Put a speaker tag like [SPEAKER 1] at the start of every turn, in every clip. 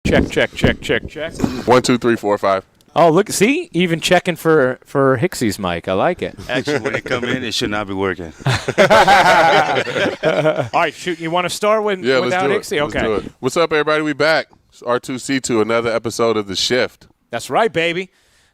[SPEAKER 1] Check.
[SPEAKER 2] 1, 2, 3, 4, 5.
[SPEAKER 1] Oh, look, see? Even checking for Hicksy's mic. I like it.
[SPEAKER 3] Actually, when it come in, it should not be working.
[SPEAKER 1] All right, shoot. You want to start without Hicksy? Okay.
[SPEAKER 2] Let's do it. What's up, everybody? We back. It's R2C2, another episode of The Shift.
[SPEAKER 1] That's right, baby.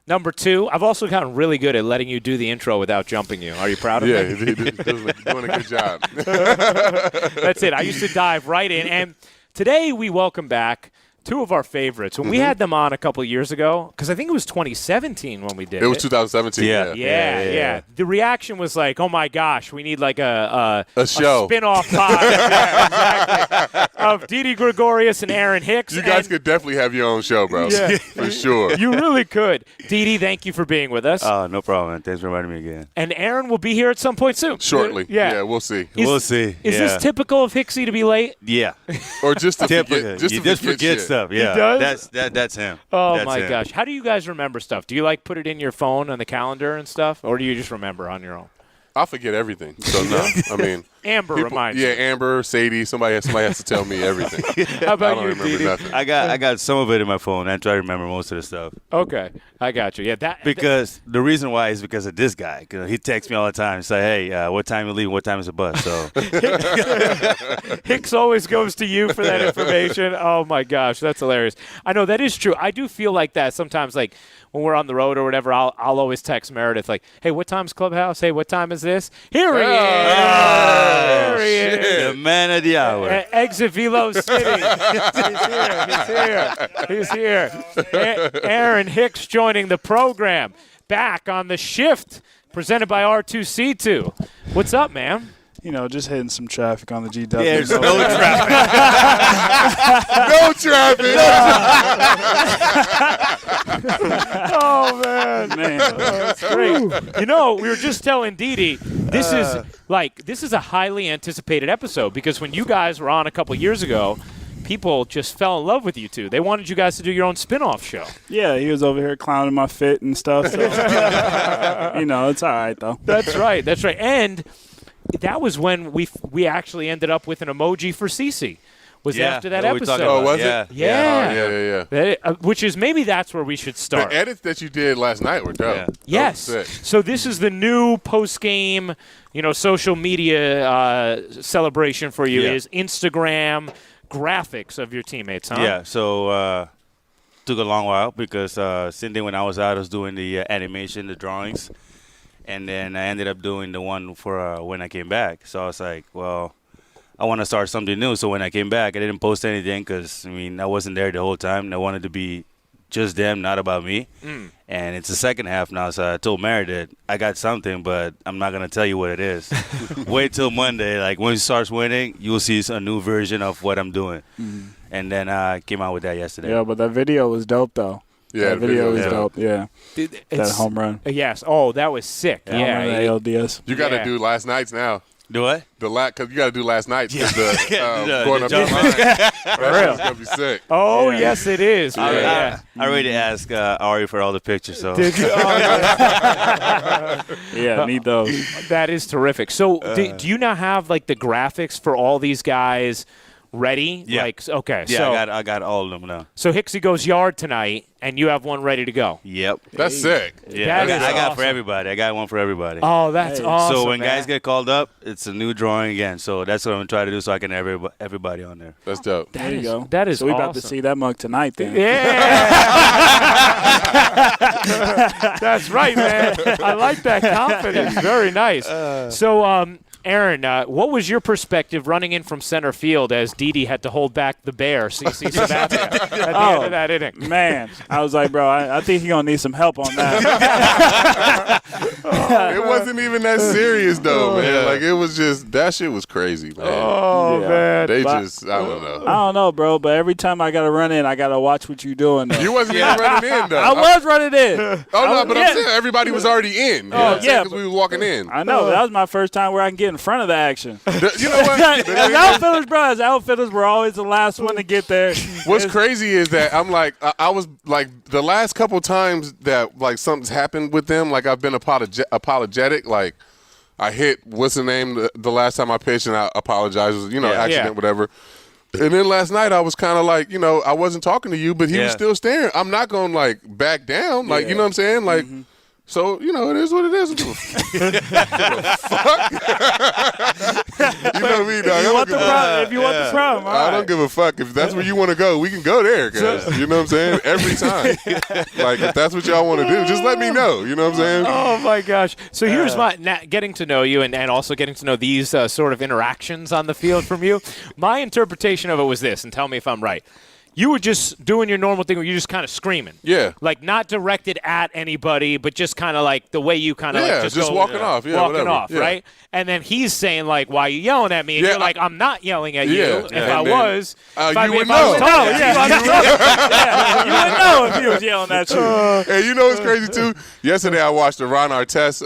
[SPEAKER 1] Number 2. I've also gotten really good at letting you do the intro without jumping you. Are you proud of me?
[SPEAKER 2] Yeah, you're doing a good job.
[SPEAKER 1] That's it. I used to dive right in. And today we welcome back 2 of our favorites. When we had them on a couple of years ago, because I think it was 2017 when we did it.
[SPEAKER 2] It was 2017.
[SPEAKER 1] Yeah. The reaction was like, oh, my gosh, we need like a
[SPEAKER 2] show.
[SPEAKER 1] A spin-off pod exactly, of Didi Gregorius and Aaron Hicks.
[SPEAKER 2] You guys could definitely have your own show, bro.
[SPEAKER 1] Yeah.
[SPEAKER 2] For sure.
[SPEAKER 1] You really could. Didi, thank you for being with us.
[SPEAKER 3] No problem, man. Thanks for inviting me again.
[SPEAKER 1] And Aaron will be here at some point soon.
[SPEAKER 2] Shortly.
[SPEAKER 1] Yeah,
[SPEAKER 2] we'll see.
[SPEAKER 3] We'll see.
[SPEAKER 1] Is this typical of Hicksy to be late?
[SPEAKER 3] Yeah.
[SPEAKER 2] Or just to
[SPEAKER 3] Typical.
[SPEAKER 2] forget,
[SPEAKER 3] You just forget
[SPEAKER 2] shit.
[SPEAKER 3] stuff. Yeah.
[SPEAKER 1] He does?
[SPEAKER 3] That's him.
[SPEAKER 1] Oh,
[SPEAKER 3] That's
[SPEAKER 1] my
[SPEAKER 3] him.
[SPEAKER 1] gosh. How do you guys remember stuff? Do you, like, put it in your phone on the calendar and stuff? Or do you just remember on your own?
[SPEAKER 2] I forget everything. So, no. I mean.
[SPEAKER 1] Amber reminds you.
[SPEAKER 2] Yeah, Amber, Sadie, somebody has to tell me everything.
[SPEAKER 1] How about
[SPEAKER 2] I don't
[SPEAKER 1] you,
[SPEAKER 2] remember
[SPEAKER 1] Didi?
[SPEAKER 2] nothing.
[SPEAKER 3] I got some of it in my phone. I try to remember most of the stuff.
[SPEAKER 1] Okay. I got you. Yeah,
[SPEAKER 3] Because the reason why is because of this guy. 'Cause he texts me all the time and say, hey, what time you leaving? What time is the bus? So
[SPEAKER 1] Hicks always goes to you for that information. Oh, my gosh. That's hilarious. I know that is true. I do feel like that sometimes, like, when we're on the road or whatever, I'll always text Meredith, like, hey, what time's Clubhouse? Hey, what time is this? Here he is. Here he is.
[SPEAKER 3] the man of the hour.
[SPEAKER 1] Exit Velo City. He's here. Aaron Hicks joining the program. Back on the shift, presented by R2C2. What's up, man?
[SPEAKER 4] You know, just hitting some traffic on the GW.
[SPEAKER 3] There's no traffic.
[SPEAKER 2] No traffic.
[SPEAKER 1] Oh, man. That's great. You know, we were just telling Didi, this is a highly anticipated episode because when you guys were on a couple years ago, people just fell in love with you two. They wanted you guys to do your own spin-off show.
[SPEAKER 4] Yeah, he was over here clowning my fit and stuff. So, you know, it's all right, though.
[SPEAKER 1] That's right. And that was when we actually ended up with an emoji for Cece. Was after that episode.
[SPEAKER 2] Oh, was it?
[SPEAKER 1] Yeah.
[SPEAKER 2] Yeah.
[SPEAKER 1] Which is maybe that's where we should start.
[SPEAKER 2] The edits that you did last night were dope.
[SPEAKER 3] Yeah.
[SPEAKER 1] Yes.
[SPEAKER 2] Sick.
[SPEAKER 1] So this is the new post-game, social media celebration for you is Instagram graphics of your teammates, huh?
[SPEAKER 3] Yeah, so took a long while because Cindy, when I was out, I was doing the animation, the drawings, and then I ended up doing the one for when I came back. So I was like, well, I want to start something new. So when I came back, I didn't post anything because, I wasn't there the whole time. I wanted to be just them, not about me. And it's the second half now, so I told Meredith, I got something, but I'm not going to tell you what it is. Wait till Monday. Like, when he starts winning, you'll see a new version of what I'm doing. And then I came out with that yesterday.
[SPEAKER 4] Yeah, but that video was dope, though.
[SPEAKER 2] Yeah,
[SPEAKER 4] that video was dope. Yeah, that home run.
[SPEAKER 1] Yes. Oh, that was sick.
[SPEAKER 4] Yeah, ALDS.
[SPEAKER 2] You got to do last night's now.
[SPEAKER 3] Do what?
[SPEAKER 2] Because you got to do last night.
[SPEAKER 3] Yeah.
[SPEAKER 2] Going up the line. That's going to be sick.
[SPEAKER 1] Oh, yes, it is.
[SPEAKER 3] I already asked Ari for all the pictures. So.
[SPEAKER 1] Did you?
[SPEAKER 4] Yeah, need those.
[SPEAKER 1] That is terrific. So do you now have, like, the graphics for all these guys ready?
[SPEAKER 3] Yeah.
[SPEAKER 1] Okay.
[SPEAKER 3] Yeah,
[SPEAKER 1] so,
[SPEAKER 3] I got all of them now.
[SPEAKER 1] So Hicksy goes yard tonight, and you have one ready to go.
[SPEAKER 3] Yep.
[SPEAKER 2] That's sick.
[SPEAKER 3] Yeah,
[SPEAKER 1] That is
[SPEAKER 3] I got
[SPEAKER 1] awesome.
[SPEAKER 3] for everybody. I got one for everybody.
[SPEAKER 1] Oh, that's awesome.
[SPEAKER 3] So when
[SPEAKER 1] man.
[SPEAKER 3] guys get called up, it's a new drawing again. So that's what I'm going to try to do so I can have everybody on there.
[SPEAKER 2] That's dope.
[SPEAKER 4] There you go.
[SPEAKER 1] That is
[SPEAKER 4] So we
[SPEAKER 1] awesome.
[SPEAKER 4] about to see that mug tonight, then.
[SPEAKER 1] Yeah. That's right, man. I like that confidence. Very nice. So, Aaron, what was your perspective running in from center field as Didi had to hold back the bear, CC Sabathia, at the end of that inning?
[SPEAKER 4] Man, I was like, bro, I think he's going to need some help on that.
[SPEAKER 2] It wasn't even that serious, though, man. Like, it was just, that shit was crazy, man.
[SPEAKER 1] Oh,
[SPEAKER 4] Yeah.
[SPEAKER 1] man.
[SPEAKER 2] They just, I don't know.
[SPEAKER 4] I don't know, bro, but every time I got to run in, I got to watch what you're doing. Though.
[SPEAKER 2] You wasn't even running in, though.
[SPEAKER 4] I was running in.
[SPEAKER 2] Oh, no, but
[SPEAKER 4] yeah.
[SPEAKER 2] I'm saying everybody was already in.
[SPEAKER 4] Oh, yeah,
[SPEAKER 2] Because we was walking in.
[SPEAKER 4] I know. That was my first time where I can get in front of the action.
[SPEAKER 2] You know what?
[SPEAKER 4] As outfielders were always the last one to get there.
[SPEAKER 2] What's crazy is that I'm like, I was like, the last couple times that like something's happened with them, like I've been apologetic. Like I hit, what's the name, the last time I pitched and I apologized, accident, whatever. And then last night I was kind of like, I wasn't talking to you, but he was still staring. I'm not going to like back down. Like, you know what I'm saying? Like, so, it is what it is. Fuck. You know me, dog.
[SPEAKER 4] If you want the problem,
[SPEAKER 2] I don't give a fuck. If that's where you want to go, we can go there, guys. You know what I'm saying? Every time. Like, if that's what y'all want to do, just let me know. You know what I'm saying?
[SPEAKER 1] Oh, my gosh. So here's my getting to know you and also getting to know these sort of interactions on the field from you. My interpretation of it was this, and tell me if I'm right. You were just doing your normal thing where you're just kind of screaming.
[SPEAKER 2] Yeah.
[SPEAKER 1] Like not directed at anybody, but just kind of like the way you kind of
[SPEAKER 2] just walking off. Yeah,
[SPEAKER 1] walking
[SPEAKER 2] whatever.
[SPEAKER 1] off,
[SPEAKER 2] Yeah.
[SPEAKER 1] right? And then he's saying like, why are you yelling at me? And you're like, I'm not yelling at you.
[SPEAKER 2] Yeah.
[SPEAKER 1] If
[SPEAKER 2] And
[SPEAKER 1] I
[SPEAKER 2] then,
[SPEAKER 1] was,
[SPEAKER 2] you would know.
[SPEAKER 4] You wouldn't know if he was yelling at you.
[SPEAKER 2] And you know what's crazy too? Yesterday I watched the Ron Artest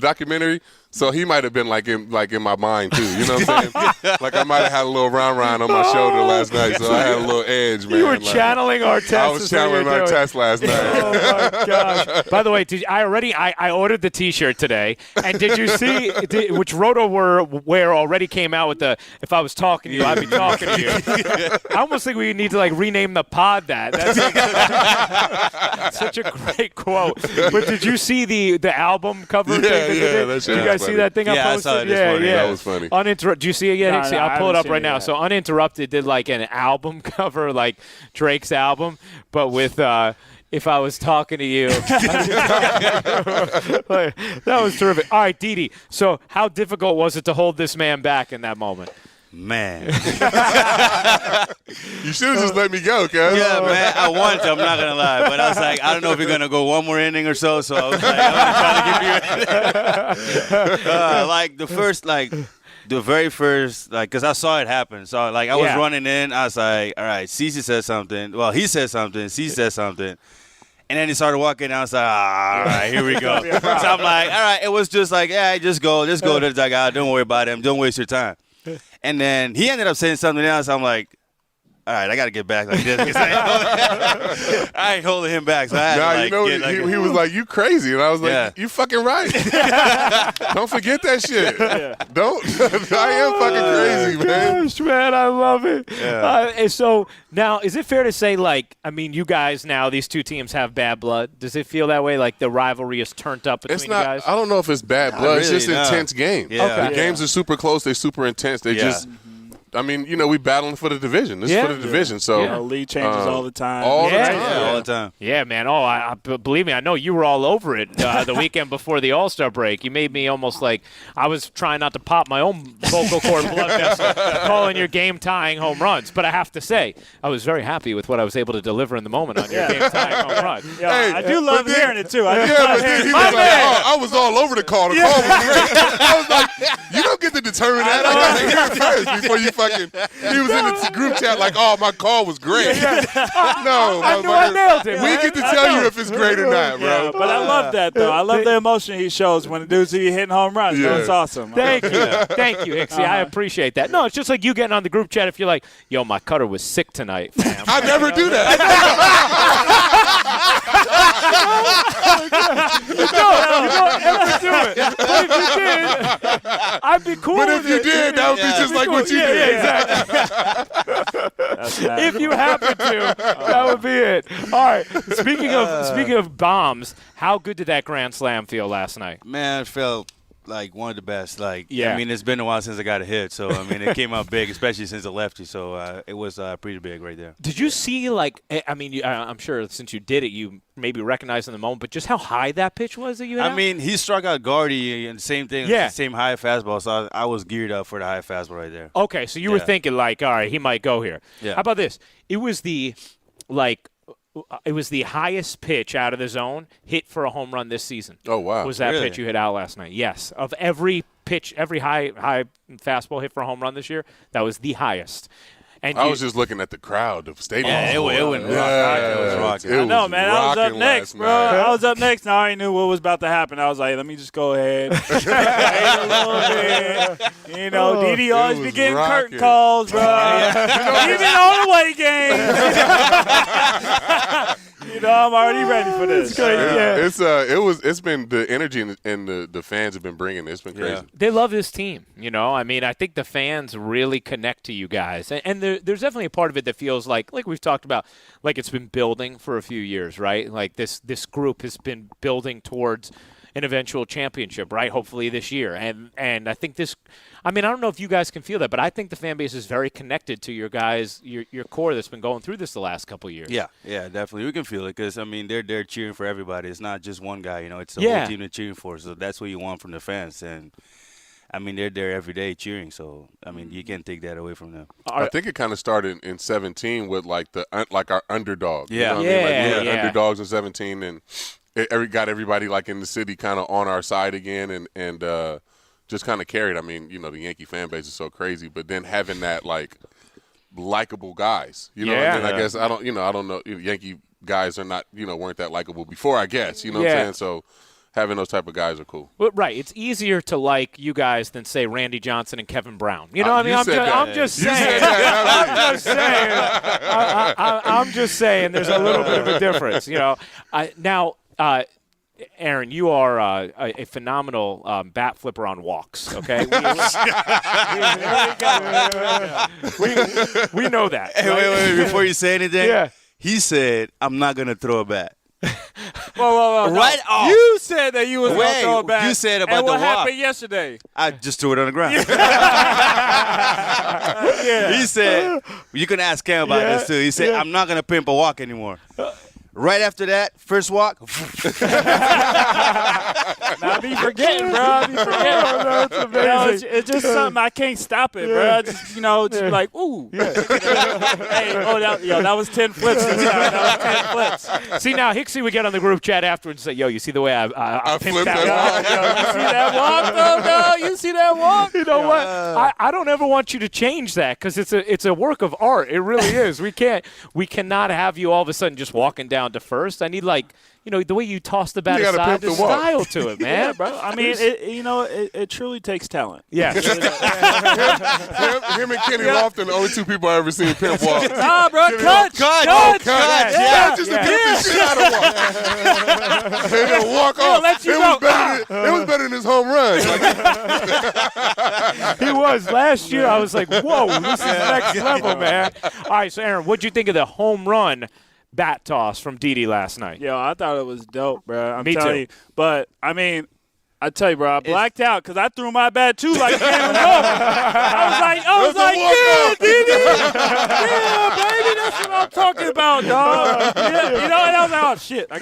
[SPEAKER 2] documentary. So he might have been like in my mind too. You know what I'm saying? Like I might have had a little Ron on my shoulder last night, so I had a little edge, man.
[SPEAKER 1] You were channeling Artest.
[SPEAKER 2] I was channeling Artest last night.
[SPEAKER 1] Oh my gosh! By the way, I ordered the T-shirt today, and did you see which Roto Wear already came out with the "If I was talking to you, I'd be talking to you." I almost think we need to like rename the pod that. That's like such a great quote. But did you see the album cover thing?
[SPEAKER 2] That's
[SPEAKER 1] Did you guys see that thing I posted?
[SPEAKER 3] I saw it this morning.
[SPEAKER 2] That was funny.
[SPEAKER 1] Uninterrupted. Do you see it yet?
[SPEAKER 4] No,
[SPEAKER 1] Hicks?
[SPEAKER 4] no,
[SPEAKER 1] I'll pull it up right now.
[SPEAKER 4] yet.
[SPEAKER 1] So Uninterrupted did like an album cover, like Drake's album, but with "If I Was Talking to You." That was terrific. All right, Didi. So how difficult was it to hold this man back in that moment?
[SPEAKER 3] Man.
[SPEAKER 2] You should have just let me go, cuz.
[SPEAKER 3] Yeah, man. I wanted to, I'm not going to lie. But I was like, I don't know if you're going to go one more inning or so. So I was like, I'm trying to give you like the very first, like, because I saw it happen. So, like, I was running in. I was like, all right, Cece said something. Well, he said something. Cece said something. And then he started walking. I was like, all right, here we go. So I'm like, all right. It was just like, just go to the dugout. Don't worry about him. Don't waste your time. And then he ended up saying something else. I'm like, all right, I got to get back like this. 'Cause I ain't holding him back. So I had to,
[SPEAKER 2] he was like, you crazy. And I was like, you fucking right. Don't forget that shit. Don't. I am fucking crazy, man.
[SPEAKER 1] Gosh, man, I love it.
[SPEAKER 3] Yeah.
[SPEAKER 1] And so now, is it fair to say, like, I mean, you guys now, these two teams have bad blood. Does it feel that way? Like the rivalry is turned up between
[SPEAKER 2] It's not.
[SPEAKER 1] you guys?
[SPEAKER 2] I don't know if it's bad blood. It's
[SPEAKER 3] really,
[SPEAKER 2] just
[SPEAKER 3] no.
[SPEAKER 2] intense games.
[SPEAKER 3] Yeah.
[SPEAKER 1] Okay.
[SPEAKER 2] The games are super close. They're super intense. They just. I mean, we battling for the division. This is for the division. So
[SPEAKER 4] The league changes all the time.
[SPEAKER 2] all the time.
[SPEAKER 3] Yeah, all the time.
[SPEAKER 1] Yeah, man. Oh, I believe me, I know you were all over it the weekend before the All-Star break. You made me almost like I was trying not to pop my own vocal cord blood vessel calling your game-tying home runs. But I have to say, I was very happy with what I was able to deliver in the moment on your game-tying home run.
[SPEAKER 4] I do love hearing it, too.
[SPEAKER 2] But then he was like, I was all over the call. The call was great. I was like, you don't get to determine that. I got to hear it first before you fucking. He was in the group chat like, oh, my call was great. No,
[SPEAKER 1] I knew I nailed it.
[SPEAKER 2] we
[SPEAKER 1] man.
[SPEAKER 2] get to tell you if it's great or not, bro.
[SPEAKER 4] Yeah, but I love that, though. I love the emotion he shows when the dudes see you hitting home runs.
[SPEAKER 2] Yeah.
[SPEAKER 4] That's awesome.
[SPEAKER 1] Thank you. Thank you, Hicksy. I appreciate that. No, it's just like you getting on the group chat if you're like, yo, my cutter was sick tonight, fam.
[SPEAKER 2] I never do that.
[SPEAKER 1] You don't ever do it. But if you did, I'd be cool
[SPEAKER 2] But
[SPEAKER 1] with
[SPEAKER 2] if you
[SPEAKER 1] it.
[SPEAKER 2] did, that would be just like what you did.
[SPEAKER 1] Yeah, exactly. If you happen to, that would be it. All right. Speaking of bombs, how good did that grand slam feel last night?
[SPEAKER 3] Man, it felt like one of the best. Like,
[SPEAKER 1] Yeah.
[SPEAKER 3] I mean, it's been a while since I got a hit. So, I mean, it came out big, especially since a lefty. So, it was pretty big right there.
[SPEAKER 1] Did you see, like, I mean, I'm sure since you did it, you maybe recognized in the moment, but just how high that pitch was that you had?
[SPEAKER 3] I mean, he struck out Gardy and same thing.
[SPEAKER 1] Yeah.
[SPEAKER 3] Same high fastball. So, I was geared up for the high fastball right there.
[SPEAKER 1] Okay, so you were thinking, like, all right, he might go here.
[SPEAKER 3] Yeah.
[SPEAKER 1] How about this? It was the highest pitch out of the zone hit for a home run this season.
[SPEAKER 2] Oh, wow.
[SPEAKER 1] Was that
[SPEAKER 3] Really?
[SPEAKER 1] pitch you hit out last night? Yes. Of every pitch, every high fastball hit for a home run this year, that was the highest. And
[SPEAKER 2] I was just looking at the crowd, the stadium.
[SPEAKER 3] Yeah, it went rocking.
[SPEAKER 2] Yeah,
[SPEAKER 3] It was rocking.
[SPEAKER 2] it
[SPEAKER 4] I know,
[SPEAKER 2] was
[SPEAKER 4] man. I was up
[SPEAKER 2] rocking
[SPEAKER 4] next,
[SPEAKER 2] last
[SPEAKER 4] bro.
[SPEAKER 2] night.
[SPEAKER 4] I was up next, and I already knew what was about to happen. I was like, let me just go ahead. Wait a little bit. You know, Didi always be
[SPEAKER 2] was
[SPEAKER 4] getting curtain
[SPEAKER 2] rocking.
[SPEAKER 4] calls, bro. Even on away games. You know, I'm already ready for this.
[SPEAKER 2] It's been the energy and the fans have been bringing it. It's been crazy.
[SPEAKER 3] Yeah.
[SPEAKER 1] They love this team, you know. I mean, I think the fans really connect to you guys, and there's definitely a part of it that feels like we've talked about, like it's been building for a few years, right? Like this group has been building towards an eventual championship, right? Hopefully this year, and I think this. I mean, I don't know if you guys can feel that, but I think the fan base is very connected to your guys, your core that's been going through this the last couple of years.
[SPEAKER 3] Yeah, definitely. We can feel it because, I mean, they're cheering for everybody. It's not just one guy, you know. It's the whole team they're cheering for. So that's what you want from the fans. And, I mean, they're there every day cheering. So, I mean, you can't take that away from them.
[SPEAKER 2] I think it kind of started in 17 with, like, our underdog.
[SPEAKER 3] Yeah.
[SPEAKER 2] You know what I mean? Like, we were underdogs in 17, and it got everybody, like, in the city kind of on our side again and just kind of carried. I mean, you know, the Yankee fan base is so crazy, but then having that, like, likable guys, you know, and then I guess I don't know, Yankee guys are not, you know, weren't that likable before, I guess, you know what I'm saying? So having those type of guys are cool.
[SPEAKER 1] Well, right. It's easier to like you guys than, say, Randy Johnson and Kevin Brown. You know what I mean? I'm just saying. I'm just saying there's a little bit of a difference, you know. Aaron, you are a phenomenal bat flipper on walks, okay? We know that.
[SPEAKER 3] Hey,
[SPEAKER 1] right?
[SPEAKER 3] wait, before you say anything,
[SPEAKER 1] Yeah.
[SPEAKER 3] he said, I'm not going to throw a bat.
[SPEAKER 4] Whoa.
[SPEAKER 3] Right off.
[SPEAKER 4] You said that you was going to
[SPEAKER 3] Wait,
[SPEAKER 4] throw it back.
[SPEAKER 3] you said about
[SPEAKER 4] and
[SPEAKER 3] the
[SPEAKER 4] what
[SPEAKER 3] walk.
[SPEAKER 4] happened yesterday?
[SPEAKER 3] I just threw it on the ground. He said, you can ask Cam about this too. He said, I'm not going to pimp a walk anymore. Right after that, first walk.
[SPEAKER 4] I be forgetting, bro. I be forgetting.
[SPEAKER 1] That's amazing.
[SPEAKER 4] It's just something I can't stop it, bro. Just, just like, ooh. Hey, that was 10 flips this time. That was 10 flips.
[SPEAKER 1] See, now Hicksy would get on the group chat afterwards and say, yo, you see the way I pimped
[SPEAKER 2] flipped
[SPEAKER 1] that
[SPEAKER 2] that
[SPEAKER 1] walk?
[SPEAKER 4] You see that walk, though, You see that walk?
[SPEAKER 1] You know what? I don't ever want you to change that because it's a work of art. It really is. We cannot have you all of a sudden just walking down to first. I need, like, you know, the way you toss the bat aside, the style to it, man.
[SPEAKER 4] Yeah, bro. I mean, it truly takes talent.
[SPEAKER 1] Yeah.
[SPEAKER 2] Him and Kenny Lofton, the only two people I ever seen pimp walk.
[SPEAKER 4] Nah, bro, cut.
[SPEAKER 2] Yeah, just to pimp the shit out of walk. They didn't walk off. It was better than his home run.
[SPEAKER 1] He was. Last year, I was like, whoa, this is next level, man. All right, so, Aaron, what'd you think of the home run bat toss from Didi last night?
[SPEAKER 4] Yo, I thought it was dope, bro.
[SPEAKER 1] Me
[SPEAKER 4] telling
[SPEAKER 1] too.
[SPEAKER 4] you. But, I mean, I tell you, bro, I blacked out because I threw my bat, too, like game was over. I was like, yeah, Didi. Yeah, baby, that's what I'm talking about, dog. Yeah, and I was like, oh, shit. I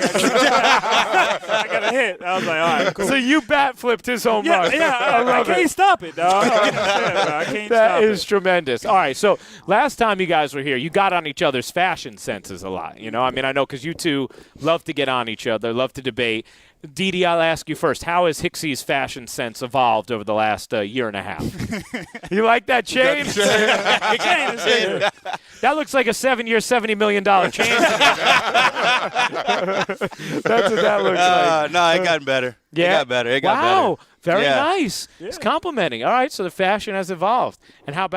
[SPEAKER 4] got a hit. I was like, all right, cool.
[SPEAKER 1] So you bat flipped his home run.
[SPEAKER 4] Yeah, I can't stop it, dog. I can't stop it.
[SPEAKER 1] That is tremendous. All right, so last time you guys were here, you got on each other's fashion senses a lot. You know, I mean, I know because you two love to get on each other, love to debate. Didi, I'll ask you first. How has Hicksy's fashion sense evolved over the last year and a half? You like that chain? That looks like a 7-year, $70 million chain. That's what that looks like.
[SPEAKER 3] No, it got better.
[SPEAKER 1] Yeah.
[SPEAKER 3] It got better. It got better.
[SPEAKER 1] Wow. Very
[SPEAKER 3] Yeah.
[SPEAKER 1] nice. Yeah. It's complimenting. All right, so the fashion has evolved. And how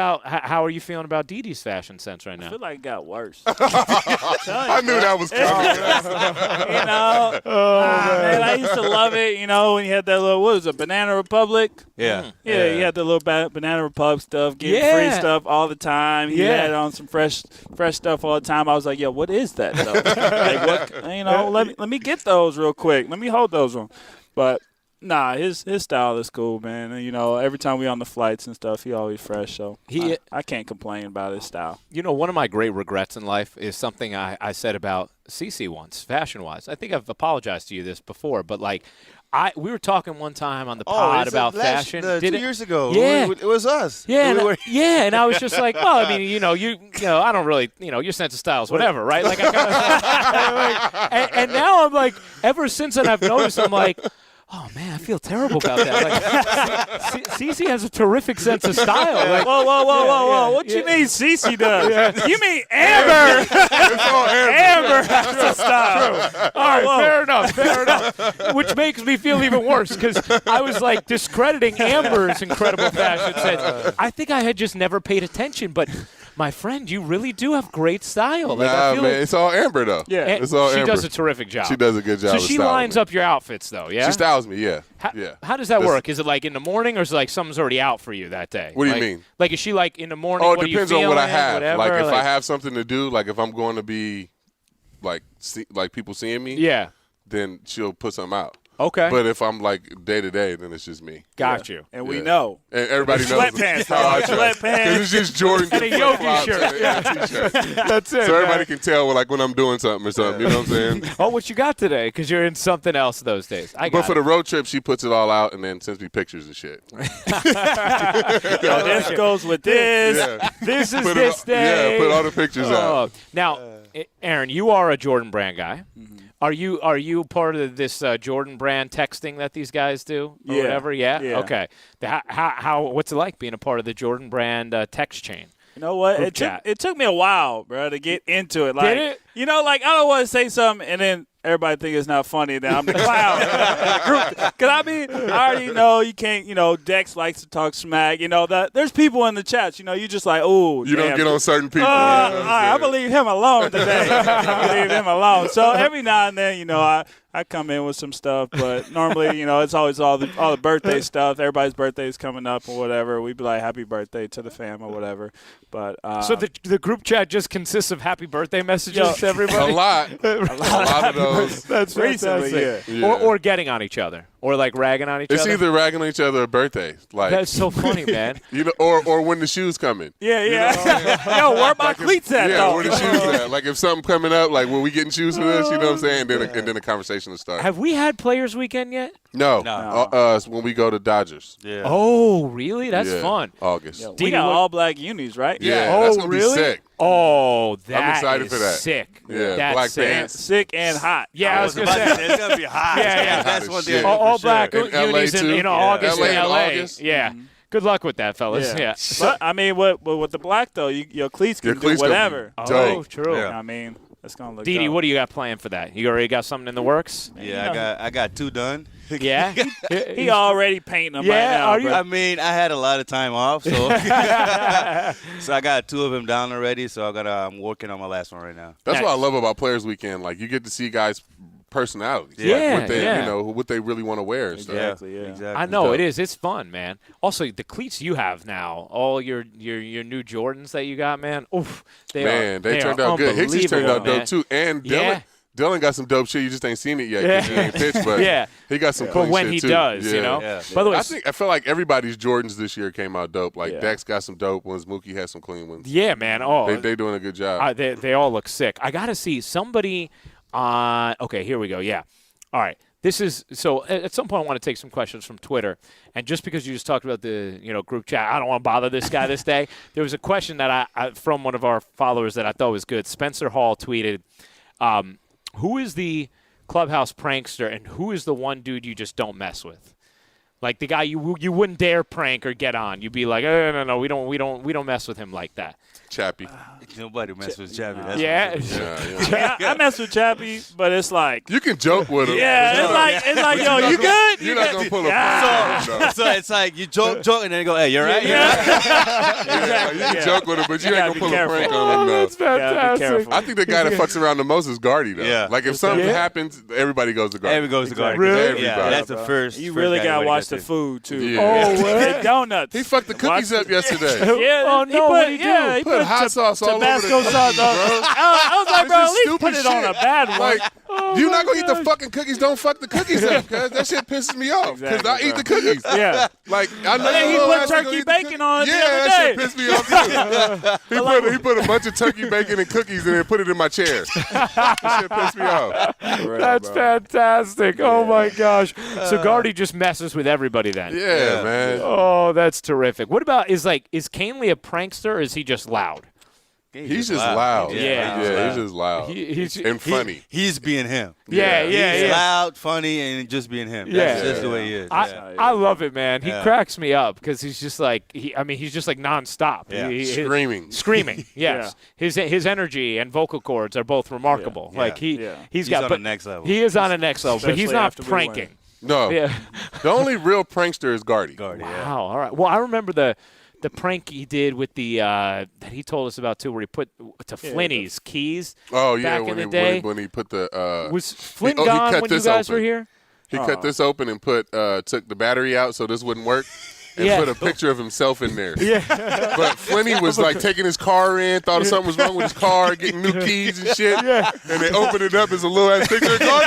[SPEAKER 1] are you feeling about Didi's fashion sense right
[SPEAKER 4] I
[SPEAKER 1] now?
[SPEAKER 4] feel like it got worse.
[SPEAKER 2] I knew that was coming.
[SPEAKER 4] Man, I used to love it, when you had that little, what was it, Banana Republic?
[SPEAKER 3] Yeah.
[SPEAKER 4] Yeah, you had the little Banana Republic stuff, getting free stuff all the time. He had on some fresh stuff all the time. I was like, yo, what is that, though? Like, what, let me get those real quick. Let me hold those on. But nah, his style is cool, man. And, every time we on the flights and stuff, he always fresh. So I can't complain about his style.
[SPEAKER 1] One of my great regrets in life is something I said about CeCe once, fashion-wise. I think I've apologized to you this before, but we were talking one time on the pod about fashion.
[SPEAKER 3] 2 years ago.
[SPEAKER 1] Yeah.
[SPEAKER 3] It was us.
[SPEAKER 1] Yeah, and I was just like, well, I mean, I don't really, your sense of style is whatever, right? Like, and now I'm like, ever since then I've noticed, I'm like, oh, man, I feel terrible about that. Like, CeCe has a terrific sense of style. Like,
[SPEAKER 4] whoa. What you mean CeCe does? Yeah. You mean Amber.
[SPEAKER 2] It's all
[SPEAKER 4] Amber has a style.
[SPEAKER 1] True. All right, fair enough. Which makes me feel even worse because I was, discrediting Amber's incredible fashion sense. I think I had just never paid attention, but my friend, you really do have great style. Like,
[SPEAKER 2] Nah,
[SPEAKER 1] I feel
[SPEAKER 2] man,
[SPEAKER 1] like,
[SPEAKER 2] it's all Amber though.
[SPEAKER 4] Yeah.
[SPEAKER 1] and
[SPEAKER 2] it's all
[SPEAKER 1] she
[SPEAKER 2] Amber.
[SPEAKER 1] does a terrific job.
[SPEAKER 2] She does a good job.
[SPEAKER 1] So
[SPEAKER 2] of
[SPEAKER 1] she
[SPEAKER 2] styling
[SPEAKER 1] lines
[SPEAKER 2] me.
[SPEAKER 1] up your outfits, though, yeah?
[SPEAKER 2] She styles me, yeah.
[SPEAKER 1] How,
[SPEAKER 2] yeah.
[SPEAKER 1] how does that
[SPEAKER 2] That's-
[SPEAKER 1] work? Is it like in the morning, or is it like something's already out for you that day?
[SPEAKER 2] What do you
[SPEAKER 1] Like-
[SPEAKER 2] mean?
[SPEAKER 1] Like, is she like in the morning?
[SPEAKER 2] Oh,
[SPEAKER 1] what
[SPEAKER 2] it
[SPEAKER 1] are you
[SPEAKER 2] depends on what I
[SPEAKER 1] feeling,
[SPEAKER 2] have.
[SPEAKER 1] whatever?
[SPEAKER 2] Like if I have something to do, like if I'm going to be, like people seeing me,
[SPEAKER 1] Yeah.
[SPEAKER 2] then she'll put something out.
[SPEAKER 1] Okay.
[SPEAKER 2] But if I'm like day to day, then it's just me.
[SPEAKER 1] Got you.
[SPEAKER 4] And we
[SPEAKER 2] Yeah.
[SPEAKER 4] know.
[SPEAKER 2] And everybody knows
[SPEAKER 4] Sweatpants,
[SPEAKER 2] how I dress.
[SPEAKER 4] sweatpants.
[SPEAKER 2] Because it's just Jordan
[SPEAKER 1] And a yogi shirt.
[SPEAKER 2] and a t-shirt.
[SPEAKER 1] That's it.
[SPEAKER 2] So everybody
[SPEAKER 1] man.
[SPEAKER 2] can tell like when I'm doing something or something. You know what I'm saying?
[SPEAKER 1] Oh, what you got today? Because you're in something else those days. I got
[SPEAKER 2] But for the road trip, she puts it all out and then sends me pictures and shit.
[SPEAKER 4] Yo, this goes with this.
[SPEAKER 2] Yeah.
[SPEAKER 1] This is
[SPEAKER 2] Put
[SPEAKER 1] this
[SPEAKER 2] it,
[SPEAKER 1] day.
[SPEAKER 2] Yeah, put all the pictures out.
[SPEAKER 1] Oh. Now, Aaron, you are a Jordan Brand guy. Are you part of this Jordan Brand texting that these guys do or
[SPEAKER 4] Yeah.
[SPEAKER 1] whatever? Yeah.
[SPEAKER 4] Yeah.
[SPEAKER 1] Okay. How what's it like being a part of the Jordan Brand text chain?
[SPEAKER 4] You know what?
[SPEAKER 1] Group chat.
[SPEAKER 4] It took me a while, bro, to get into it. Like,
[SPEAKER 1] Did it?
[SPEAKER 4] You know, like I don't want to say something and then everybody think it's not funny. Then I'm the clown. Because I already know you can't. You know, Dex likes to talk smack. You know that there's people in the chats. You know, you just like, oh,
[SPEAKER 2] You don't get on certain people.
[SPEAKER 4] All
[SPEAKER 2] you know what I'm
[SPEAKER 4] right, I
[SPEAKER 2] saying?
[SPEAKER 4] believe him alone today. I leave him alone. So every now and then, you know, I come in with some stuff, but normally, you know, it's always all the birthday stuff. Everybody's birthday is coming up or whatever. We'd be like, happy birthday to the fam or whatever. But
[SPEAKER 1] So the group chat just consists of happy birthday messages to
[SPEAKER 2] A
[SPEAKER 1] everybody?
[SPEAKER 2] lot. A lot of those.
[SPEAKER 1] That's
[SPEAKER 4] Recently,
[SPEAKER 1] fantastic.
[SPEAKER 2] yeah.
[SPEAKER 1] Or getting on each other. Or like ragging on each
[SPEAKER 2] It's
[SPEAKER 1] other.
[SPEAKER 2] either ragging on each other or birthday. Like
[SPEAKER 1] That's so funny, man.
[SPEAKER 2] you know, or when the shoes come in.
[SPEAKER 4] yeah. Yo, where my cleats at,
[SPEAKER 2] Yeah,
[SPEAKER 4] though?
[SPEAKER 2] where the shoes at? Like if something coming up, like when we getting shoes for this, you know what I'm saying? And then the conversation will start.
[SPEAKER 1] Have we had Players Weekend yet?
[SPEAKER 2] No,
[SPEAKER 3] No.
[SPEAKER 2] when we go to Dodgers.
[SPEAKER 3] Yeah.
[SPEAKER 1] Oh, really? That's
[SPEAKER 2] Yeah,
[SPEAKER 1] fun.
[SPEAKER 2] August.
[SPEAKER 4] Yo, we
[SPEAKER 1] Didi,
[SPEAKER 4] got
[SPEAKER 1] what-
[SPEAKER 4] all black unis, right?
[SPEAKER 2] Yeah,
[SPEAKER 1] Oh,
[SPEAKER 2] that's gonna
[SPEAKER 1] really?
[SPEAKER 2] be sick.
[SPEAKER 1] Oh, that
[SPEAKER 2] excited
[SPEAKER 1] is
[SPEAKER 2] for that.
[SPEAKER 1] sick.
[SPEAKER 2] Yeah,
[SPEAKER 1] That's
[SPEAKER 2] black
[SPEAKER 1] sick.
[SPEAKER 2] pants.
[SPEAKER 4] Sick and hot.
[SPEAKER 1] Yeah, I was going to say.
[SPEAKER 3] It's gonna be hot.
[SPEAKER 1] Yeah.
[SPEAKER 3] That's
[SPEAKER 2] Hot
[SPEAKER 3] one
[SPEAKER 2] as
[SPEAKER 3] thing.
[SPEAKER 2] shit.
[SPEAKER 1] All
[SPEAKER 3] for
[SPEAKER 1] black
[SPEAKER 3] sure.
[SPEAKER 2] In LA
[SPEAKER 1] unis in
[SPEAKER 2] too?
[SPEAKER 1] you know,
[SPEAKER 2] Yeah.
[SPEAKER 1] August
[SPEAKER 2] LA
[SPEAKER 1] in
[SPEAKER 2] in
[SPEAKER 1] LA.
[SPEAKER 2] August?
[SPEAKER 1] Yeah. Good luck with that, fellas.
[SPEAKER 2] Yeah.
[SPEAKER 1] Yeah.
[SPEAKER 4] But, I mean, with the black, though, your cleats can
[SPEAKER 2] Your
[SPEAKER 4] do
[SPEAKER 2] cleats gonna be
[SPEAKER 4] whatever.
[SPEAKER 1] Oh,
[SPEAKER 2] dope.
[SPEAKER 1] true.
[SPEAKER 3] Yeah.
[SPEAKER 4] I mean, it's going to look
[SPEAKER 1] Didi,
[SPEAKER 4] dope.
[SPEAKER 1] what do you got planned for that? You already got something in the works?
[SPEAKER 3] Yeah, I got 2 done.
[SPEAKER 1] Yeah.
[SPEAKER 4] He already painting them
[SPEAKER 1] Yeah,
[SPEAKER 4] right now.
[SPEAKER 1] are you-
[SPEAKER 4] bro.
[SPEAKER 3] I mean, I had a lot of time off, so so I got 2 of them down already. So I'm working on my last one right now.
[SPEAKER 2] That's
[SPEAKER 1] Nice.
[SPEAKER 2] what I love about Players Weekend. Like you get to see guys' personalities.
[SPEAKER 1] Yeah,
[SPEAKER 2] like, what they,
[SPEAKER 1] yeah.
[SPEAKER 2] you know, what they really want to wear and stuff.
[SPEAKER 4] Exactly, yeah.
[SPEAKER 3] Exactly.
[SPEAKER 1] I know
[SPEAKER 2] dope.
[SPEAKER 1] it is. It's fun, man. Also, the cleats you have now, all your new Jordans that you got, man. Oof, they
[SPEAKER 2] Turned
[SPEAKER 1] are
[SPEAKER 2] out good. Hicks has turned out
[SPEAKER 1] unbelievable, man.
[SPEAKER 2] dope too, and Dylan.
[SPEAKER 1] Yeah.
[SPEAKER 2] Dylan got some dope shit. You just ain't seen it yet because he ain't pitched, but
[SPEAKER 1] Yeah.
[SPEAKER 2] he got some
[SPEAKER 1] But
[SPEAKER 2] clean
[SPEAKER 1] when
[SPEAKER 2] shit
[SPEAKER 1] he
[SPEAKER 2] too.
[SPEAKER 1] does, you
[SPEAKER 2] Yeah.
[SPEAKER 1] know.
[SPEAKER 3] Yeah.
[SPEAKER 1] By the way,
[SPEAKER 2] I feel like everybody's Jordans this year came out dope. Like
[SPEAKER 4] Yeah.
[SPEAKER 2] Dex got some dope ones. Mookie had some clean ones.
[SPEAKER 1] yeah, man. Oh,
[SPEAKER 2] They doing a good job.
[SPEAKER 1] they all look sick. I got to see somebody on. Okay, here we go. Yeah. All right. This is so. At some point, I want to take some questions from Twitter, and just because you just talked about the group chat, I don't want to bother this guy this day. There was a question that I from one of our followers that I thought was good. Spencer Hall tweeted, "Who is the clubhouse prankster, and who is the one dude you just don't mess with? Like the guy you wouldn't dare prank or get on. You'd be like, oh, no, we don't mess with him like that."
[SPEAKER 2] Chappie.
[SPEAKER 3] Nobody messes with Chappie. That's
[SPEAKER 1] Yeah.
[SPEAKER 3] for sure.
[SPEAKER 2] Yeah.
[SPEAKER 4] I mess with Chappie, but it's like,
[SPEAKER 2] You can joke with him.
[SPEAKER 4] yeah, it's like, yo, you good?
[SPEAKER 2] You're not gonna pull a
[SPEAKER 4] Yeah.
[SPEAKER 2] prank on him, though.
[SPEAKER 3] So it's like you joke, and then you go, "Hey, you're right."
[SPEAKER 2] Yeah, you can joke with him, but you
[SPEAKER 4] You
[SPEAKER 2] ain't
[SPEAKER 4] gotta
[SPEAKER 2] gonna
[SPEAKER 4] be
[SPEAKER 2] pull a
[SPEAKER 4] careful.
[SPEAKER 2] prank on him, though.
[SPEAKER 1] That's
[SPEAKER 4] gotta be
[SPEAKER 1] fantastic.
[SPEAKER 4] careful.
[SPEAKER 2] I think the guy that fucks around the most is Gardy, though.
[SPEAKER 3] Yeah.
[SPEAKER 2] Like, if something
[SPEAKER 1] Yeah.
[SPEAKER 2] happens, everybody goes to Gardy.
[SPEAKER 3] Every goes to guard.
[SPEAKER 1] Really?
[SPEAKER 3] Yeah,
[SPEAKER 2] Everybody.
[SPEAKER 3] that's the first.
[SPEAKER 4] You
[SPEAKER 3] first
[SPEAKER 4] really
[SPEAKER 3] guy
[SPEAKER 4] gotta
[SPEAKER 3] everybody
[SPEAKER 4] watch
[SPEAKER 3] gets
[SPEAKER 4] the
[SPEAKER 3] in.
[SPEAKER 4] food too.
[SPEAKER 2] Yeah.
[SPEAKER 1] Oh, what?
[SPEAKER 4] And donuts.
[SPEAKER 2] He fucked the cookies up yesterday.
[SPEAKER 4] Yeah,
[SPEAKER 1] Oh,
[SPEAKER 4] he
[SPEAKER 1] no,
[SPEAKER 4] put,
[SPEAKER 1] what'd he do?
[SPEAKER 4] yeah, he
[SPEAKER 2] Put hot sauce all over the
[SPEAKER 4] Tabasco
[SPEAKER 2] cookies,
[SPEAKER 4] sauce.
[SPEAKER 2] bro.
[SPEAKER 4] I was like,
[SPEAKER 2] This
[SPEAKER 4] bro,
[SPEAKER 2] is
[SPEAKER 4] at least
[SPEAKER 2] stupid
[SPEAKER 4] put it on
[SPEAKER 2] shit.
[SPEAKER 4] a bad one.
[SPEAKER 2] Like,
[SPEAKER 1] Oh,
[SPEAKER 2] you're
[SPEAKER 1] my
[SPEAKER 2] not gonna eat the
[SPEAKER 1] gosh.
[SPEAKER 2] fucking cookies. Don't fuck the cookies up, cause that shit pisses me off. Cause
[SPEAKER 4] Exactly,
[SPEAKER 2] I eat
[SPEAKER 4] bro.
[SPEAKER 2] the cookies.
[SPEAKER 4] Yeah.
[SPEAKER 2] Like I know
[SPEAKER 4] then he
[SPEAKER 2] your
[SPEAKER 4] put
[SPEAKER 2] little ass ain't
[SPEAKER 4] turkey
[SPEAKER 2] gonna eat the
[SPEAKER 4] bacon
[SPEAKER 2] cookies.
[SPEAKER 4] on it the
[SPEAKER 2] Yeah,
[SPEAKER 4] other
[SPEAKER 2] that shit
[SPEAKER 4] day.
[SPEAKER 2] pissed me off too. He put a bunch of turkey bacon and cookies and then put it in my chair. That shit pissed me off.
[SPEAKER 1] That's fantastic. Oh, my gosh. So Gardy just messes with everybody then.
[SPEAKER 2] Yeah, man.
[SPEAKER 1] Oh, that's terrific. What about, is Canely a prankster or is he just loud?
[SPEAKER 2] He's just loud.
[SPEAKER 1] Yeah.
[SPEAKER 2] He's just loud.
[SPEAKER 1] He's
[SPEAKER 2] and funny.
[SPEAKER 3] He's being him.
[SPEAKER 1] yeah,
[SPEAKER 2] Yeah.
[SPEAKER 3] He's loud, funny, and just being him.
[SPEAKER 1] Yeah.
[SPEAKER 3] That's just the way he is.
[SPEAKER 1] I love it, man. He
[SPEAKER 3] Yeah.
[SPEAKER 1] cracks me up because he's just like he's just like nonstop.
[SPEAKER 3] Yeah.
[SPEAKER 2] Screaming.
[SPEAKER 1] Screaming. Yes, his energy and vocal cords are both remarkable.
[SPEAKER 3] Yeah.
[SPEAKER 1] Like he's
[SPEAKER 3] He's
[SPEAKER 1] got
[SPEAKER 3] on
[SPEAKER 1] but
[SPEAKER 3] the next level.
[SPEAKER 1] He is on the next level, but he's
[SPEAKER 4] Especially
[SPEAKER 1] not
[SPEAKER 4] after we win.
[SPEAKER 1] pranking.
[SPEAKER 2] No.
[SPEAKER 1] Yeah.
[SPEAKER 2] The only real prankster is Gardy.
[SPEAKER 3] Guard, yeah.
[SPEAKER 1] Wow. All right. Well, I remember the the prank he did with the that he told us about too, where he put to Flinny's keys.
[SPEAKER 2] Oh yeah,
[SPEAKER 1] back in the day.
[SPEAKER 2] When he put the
[SPEAKER 1] was Flynn gone when you guys were here?
[SPEAKER 2] He cut this open and took the battery out so this wouldn't work. And put a picture of himself in there. Yeah. But Flinny was like taking his car in, thought something was wrong with his car, getting new keys and shit. Yeah. And they opened it up as a little ass picture of car.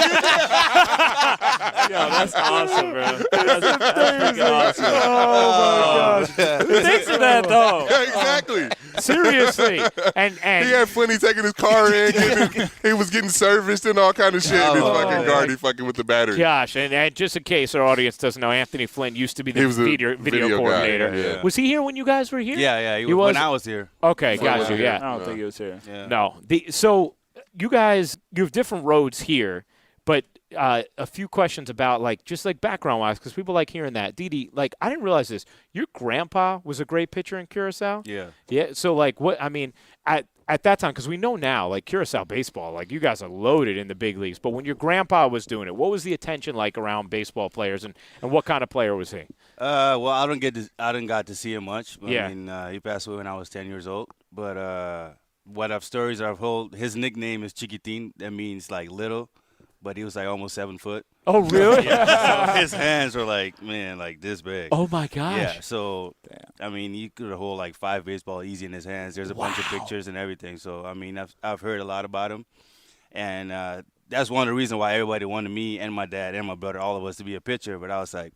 [SPEAKER 4] Yo, that's awesome, bro. That's freaking awesome.
[SPEAKER 1] Oh my gosh.
[SPEAKER 4] Who thinks of that though?
[SPEAKER 2] Yeah, exactly.
[SPEAKER 1] Seriously. And
[SPEAKER 2] he had Flinny taking his car in, he was getting serviced and all kind of shit. And his fucking guard, he fucking with the battery.
[SPEAKER 1] Gosh, and just in case our audience doesn't know, Anthony Flynn used to be the video coordinator.
[SPEAKER 2] Guy, yeah.
[SPEAKER 1] Was he here when you guys were here?
[SPEAKER 3] Yeah, he was when I was here.
[SPEAKER 1] Okay, got you. Yeah,
[SPEAKER 4] I don't think he was here.
[SPEAKER 3] Yeah.
[SPEAKER 1] No. So you guys, you have different roads here, but a few questions about just background wise, because people like hearing that. Didi, I didn't realize this. Your grandpa was a great pitcher in Curacao.
[SPEAKER 3] Yeah.
[SPEAKER 1] Yeah. So what? I mean, at that time, because we know now, Curacao baseball, you guys are loaded in the big leagues. But when your grandpa was doing it, what was the attention like around baseball players, and what kind of player was he?
[SPEAKER 3] Well, I didn't got to see him much.
[SPEAKER 1] Yeah.
[SPEAKER 3] I mean, he passed away when I was 10 years old. But stories I've heard, his nickname is Chiquitin. That means little. But he was almost 7 foot.
[SPEAKER 1] Oh, really?
[SPEAKER 3] Yeah. So his hands were this big.
[SPEAKER 1] Oh my gosh.
[SPEAKER 3] Yeah. So I mean, he could hold 5 baseball easy in his hands. There's a bunch of pictures and everything. So I mean, I've heard a lot about him, and that's one of the reasons why everybody wanted me and my dad and my brother, all of us, to be a pitcher. But I was like,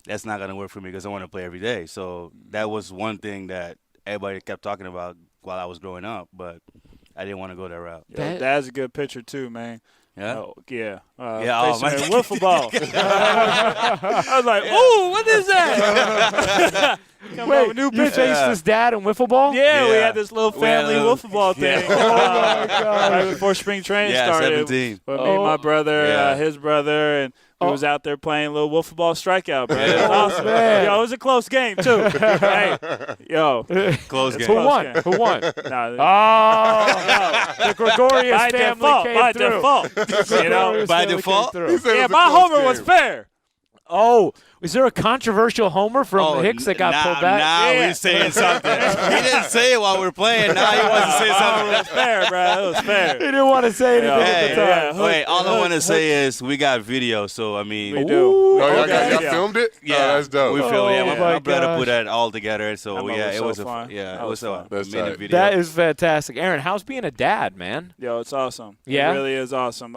[SPEAKER 3] that's not gonna work for me because I want to play every day. So that was one thing that everybody kept talking about while I was growing up, but I didn't want to go that route.
[SPEAKER 4] Yeah, Dad's a good pitcher too, man.
[SPEAKER 3] Yeah.
[SPEAKER 4] Oh, yeah.
[SPEAKER 3] My
[SPEAKER 4] wiffle ball. I was like, ooh, what is that?
[SPEAKER 1] Wait, you faced this dad in wiffle ball?
[SPEAKER 4] Yeah, we had this little family wiffle ball thing.
[SPEAKER 1] Oh my God.
[SPEAKER 4] Right before spring training started.
[SPEAKER 3] 17.
[SPEAKER 4] But me and my brother, his brother, and we was out there playing a little wiffle ball strikeout, bro. It was awesome.
[SPEAKER 1] Man.
[SPEAKER 4] Yo, it was a close game, too. Hey, yo.
[SPEAKER 3] Close game.
[SPEAKER 1] Who won? Who won? The Gregorius
[SPEAKER 4] by
[SPEAKER 1] family
[SPEAKER 4] default,
[SPEAKER 1] came
[SPEAKER 4] by
[SPEAKER 1] through.
[SPEAKER 4] default.
[SPEAKER 3] By default?
[SPEAKER 4] Yeah, my homer was fair.
[SPEAKER 1] Oh, is there a controversial homer from Hicks that got pulled back?
[SPEAKER 3] Now he's saying something. He didn't say it while we were playing. Now he wants to say something.
[SPEAKER 4] It was fair, bro. It was fair.
[SPEAKER 1] He didn't want to say anything at the time.
[SPEAKER 3] Wait, all I want to say is we got video, so I mean.
[SPEAKER 4] We do.
[SPEAKER 2] Y'all filmed it?
[SPEAKER 3] Yeah,
[SPEAKER 2] oh, that's dope.
[SPEAKER 3] We filmed it.
[SPEAKER 1] Oh,
[SPEAKER 3] My brother put that all together, so
[SPEAKER 4] it was fun.
[SPEAKER 3] It was fun.
[SPEAKER 2] That's
[SPEAKER 3] made a
[SPEAKER 2] tight.
[SPEAKER 3] video.
[SPEAKER 1] That is fantastic. Aaron, how's being a dad, man?
[SPEAKER 4] Yo, it's awesome.
[SPEAKER 1] Yeah?
[SPEAKER 4] It really is awesome.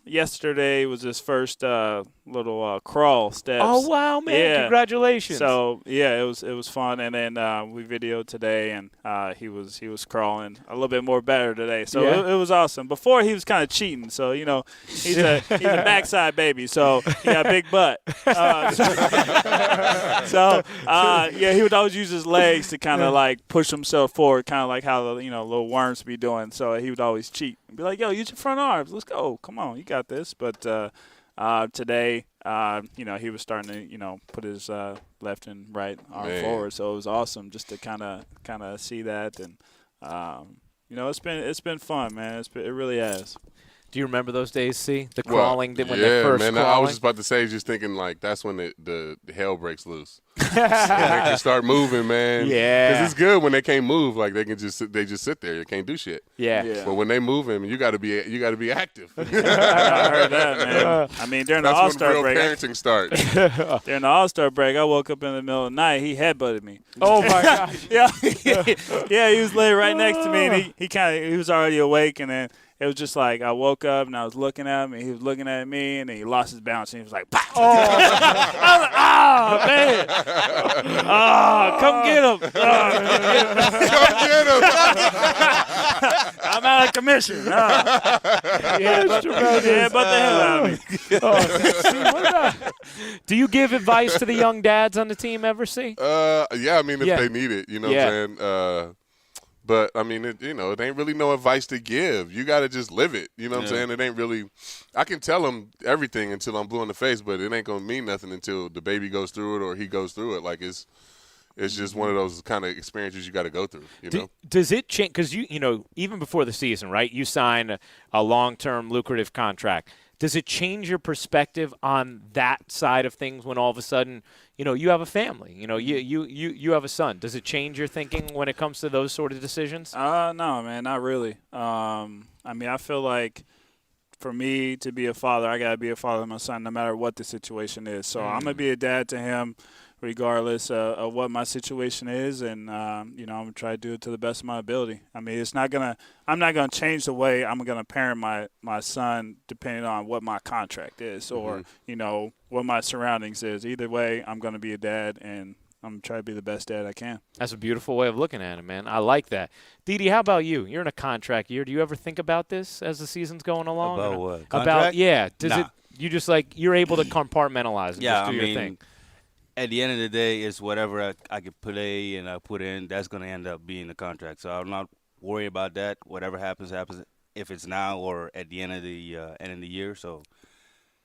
[SPEAKER 4] Yesterday was his first little crawl steps.
[SPEAKER 1] Oh wow, man!
[SPEAKER 4] Yeah.
[SPEAKER 1] Congratulations.
[SPEAKER 4] So yeah, it was fun, and then we videoed today, and he was crawling a little bit more better today. So it was awesome. Before he was kind of cheating, so he's a backside baby, so he got a big butt. He would always use his legs to kind of push himself forward, kind of like how the little worms be doing. So he would always cheat and be like, "Yo, use your front arms. Let's go. Come on, you got this." But today, he was starting to, put his left and right arm forward. So it was awesome just to kind of see that, and it's been fun, man. It really has.
[SPEAKER 1] Do you remember those days? See the crawling when they first
[SPEAKER 2] man.
[SPEAKER 1] crawling?
[SPEAKER 2] I was just about to say, just thinking that's when the hell breaks loose. They can start moving, man.
[SPEAKER 1] Yeah,
[SPEAKER 2] because it's good when they can't move. They can just sit there. They can't do shit.
[SPEAKER 1] Yeah.
[SPEAKER 2] But when they moving, you got to be active.
[SPEAKER 4] I heard that, man. I mean, during the All-Star break,
[SPEAKER 2] parenting starts.
[SPEAKER 4] During the All-Star break, I woke up in the middle of the night. He headbutted me.
[SPEAKER 1] Oh my gosh.
[SPEAKER 4] Yeah, he was laying right next to me, and he was already awake, and then. It was just I woke up and I was looking at him and he was looking at me and then he lost his balance and he was like, "Pop!" I was like, man. Come get him.
[SPEAKER 2] Come get him.
[SPEAKER 4] I'm out of commission. But the hell out of me.
[SPEAKER 1] Do you give advice to the young dads on the team ever, see?
[SPEAKER 2] Yeah, I mean, if they need it, what I'm saying? But, I mean, it ain't really no advice to give. You got to just live it. You know what I'm saying? It ain't really – I can tell them everything until I'm blue in the face, but it ain't going to mean nothing until the baby goes through it or he goes through it. It's just one of those kind of experiences you got to go through, know?
[SPEAKER 1] Does it change – because, even before the season, right, you sign a long-term lucrative contract. does it change your perspective on that side of things when all of a sudden, you have a family, you have a son? Does it change your thinking when it comes to those sort of decisions?
[SPEAKER 4] No, man, not really. I feel like for me to be a father, I got to be a father to my son no matter what the situation is. So I'm going to be a dad to him regardless of what my situation is, and I'm going to try to do it to the best of my ability. I'm not going to change the way I'm going to parent my son depending on what my contract is or, what my surroundings is. Either way, I'm going to be a dad, and I'm going to try to be the best dad I can. That's
[SPEAKER 1] a beautiful way of looking at it, man. I like that. Didi, how about you? You're in a contract year. Do you ever think about this as the season's going along?
[SPEAKER 3] About what? Contract?
[SPEAKER 1] You're able to compartmentalize and just do your thing?
[SPEAKER 3] At the end of the day, it's whatever I could play and I put in, that's going to end up being the contract. So I'm not worried about that. Whatever happens, happens. If it's now or at the end of the year. So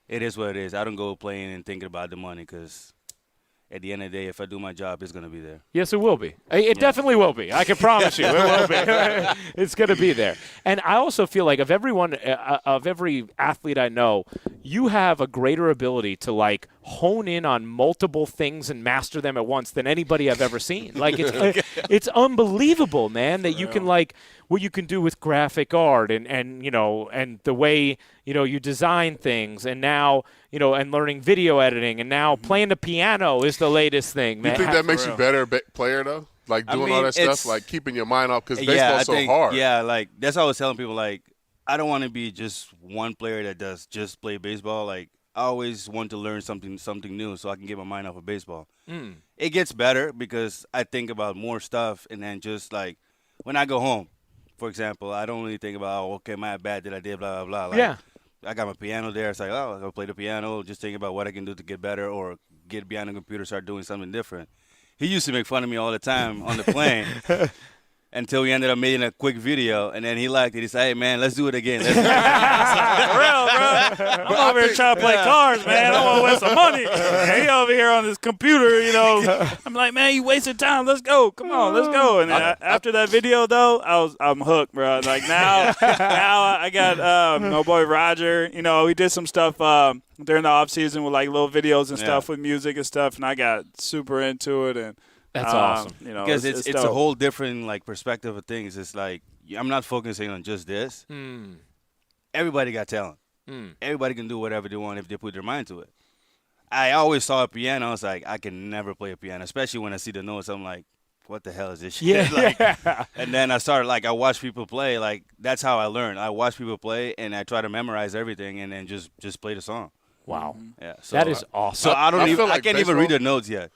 [SPEAKER 3] it is what it is. I don't go playing and thinking about the money because at the end of the day, if I do my job, it's going to be there.
[SPEAKER 1] Yes, it will be. It definitely will be. I can promise you it will be. It's going to be there. And I also feel like of every athlete I know, you have a greater ability to, hone in on multiple things and master them at once than anybody I've ever seen. It's unbelievable, man, that you can, what you can do with graphic art and the way, you design things and now, and learning video editing and now playing the piano is the latest thing, man.
[SPEAKER 2] You think that makes you a better player, though? Doing all that stuff, keeping your mind off because baseball's so hard.
[SPEAKER 3] Yeah, that's what I was telling people, I don't want to be just one player that does just play baseball. I always want to learn something new so I can get my mind off of baseball. It gets better because I think about more stuff and then just, when I go home, for example, I don't really think about, my at-bat that I did, blah, blah, blah.
[SPEAKER 1] Yeah.
[SPEAKER 3] I got my piano there. It's I'm going to play the piano, just think about what I can do to get better or get behind the computer, start doing something different. He used to make fun of me all the time on the plane until we ended up making a quick video, and then he liked it. He said, hey, man, let's do it again. For real, bro.
[SPEAKER 4] I'm over here trying to play cards, man. I want to win some money. And he over here on his computer, I'm like, man, you wasted time. Let's go. Come on, let's go. And after that video, though, I'm hooked, bro. Now I got my boy Roger. We did some stuff during the off season with little videos and stuff with music and stuff, and I got super into it. And
[SPEAKER 1] that's awesome.
[SPEAKER 3] Because it's a whole different perspective of things. It's I'm not focusing on just this. Everybody got talent. Everybody can do whatever they want if they put their mind to it. I always saw a piano. I was like, I can never play a piano, especially when I see the notes. I'm like, what the hell is this shit?
[SPEAKER 1] Yeah.
[SPEAKER 3] And then I started, I watch people play. That's how I learn. I watch people play, and I try to memorize everything and then just play the song.
[SPEAKER 1] Wow.
[SPEAKER 3] Yeah. So,
[SPEAKER 1] that is awesome.
[SPEAKER 3] So I can't even read the notes yet.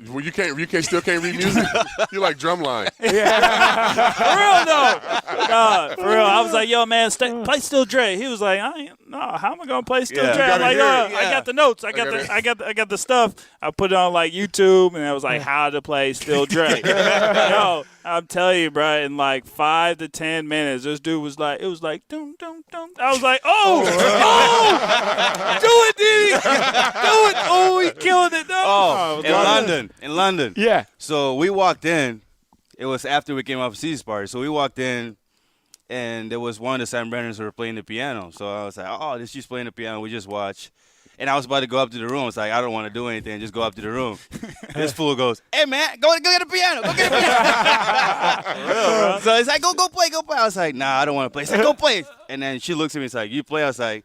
[SPEAKER 2] Well, you still can't read music. You like drumline.
[SPEAKER 4] Yeah. For real though. For real. I was like, yo, man, play Still Dre. He was like, how am I gonna play Still Dre? I'm like, I got the notes. I got the stuff. I put it on YouTube, and it was how to play Still Dre. Yo, I'm telling you, bro, in 5 to 10 minutes, this dude was dum dum dum. I was like, do it, Didi, do it. Oh, he killing it though.
[SPEAKER 3] In London.
[SPEAKER 1] Yeah.
[SPEAKER 3] So we walked in. It was after we came off C's party. So we walked in, and there was one of the San Brennans who were playing the piano. So I was like, she's playing the piano. We just watch. And I was about to go up to the room. It's I don't want to do anything. Just go up to the room. This fool goes, hey, man, go get a piano. Go get a piano. Real, so it's go play. I was like, nah, I don't want to play. He's like, go play. And then she looks at me. It's like, you play? I was like,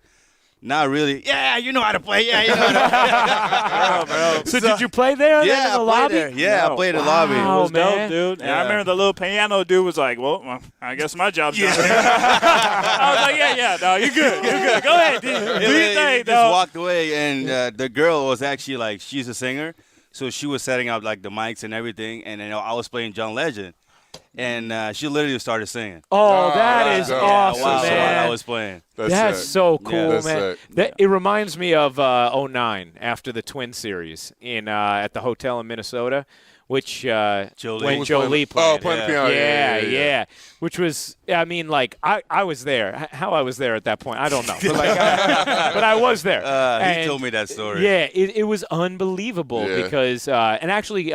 [SPEAKER 3] not really. Yeah, you know how to play. Yeah, you know how to play.
[SPEAKER 1] So did you play there?
[SPEAKER 3] Yeah,
[SPEAKER 1] in the lobby?
[SPEAKER 3] There. Yeah, I played in the lobby.
[SPEAKER 4] It was
[SPEAKER 1] man.
[SPEAKER 4] dope, dude. And
[SPEAKER 3] Yeah.
[SPEAKER 4] I remember the little piano dude was like, well, I guess my job's done. I was like, yeah, no, you're good. Go ahead, do your thing,
[SPEAKER 3] just
[SPEAKER 4] dog.
[SPEAKER 3] walked away, and the girl was actually she's a singer, so she was setting up the mics and everything, and then I was playing John Legend. And she literally started singing.
[SPEAKER 1] Oh, that is
[SPEAKER 2] dope.
[SPEAKER 1] awesome,
[SPEAKER 3] Wow,
[SPEAKER 1] man.
[SPEAKER 3] I was playing.
[SPEAKER 1] That's
[SPEAKER 2] sick.
[SPEAKER 1] so cool,
[SPEAKER 3] Yeah.
[SPEAKER 1] man.
[SPEAKER 2] That's
[SPEAKER 1] It reminds me of 09 after the Twin Series at the hotel in Minnesota, which when Joe Lee played.
[SPEAKER 2] Oh, playing the piano.
[SPEAKER 1] Yeah. Which was, I was there. How I was there at that point, I don't know. But I was there.
[SPEAKER 3] He told me that story.
[SPEAKER 1] Yeah, it was unbelievable
[SPEAKER 2] Yeah.
[SPEAKER 1] because, and actually,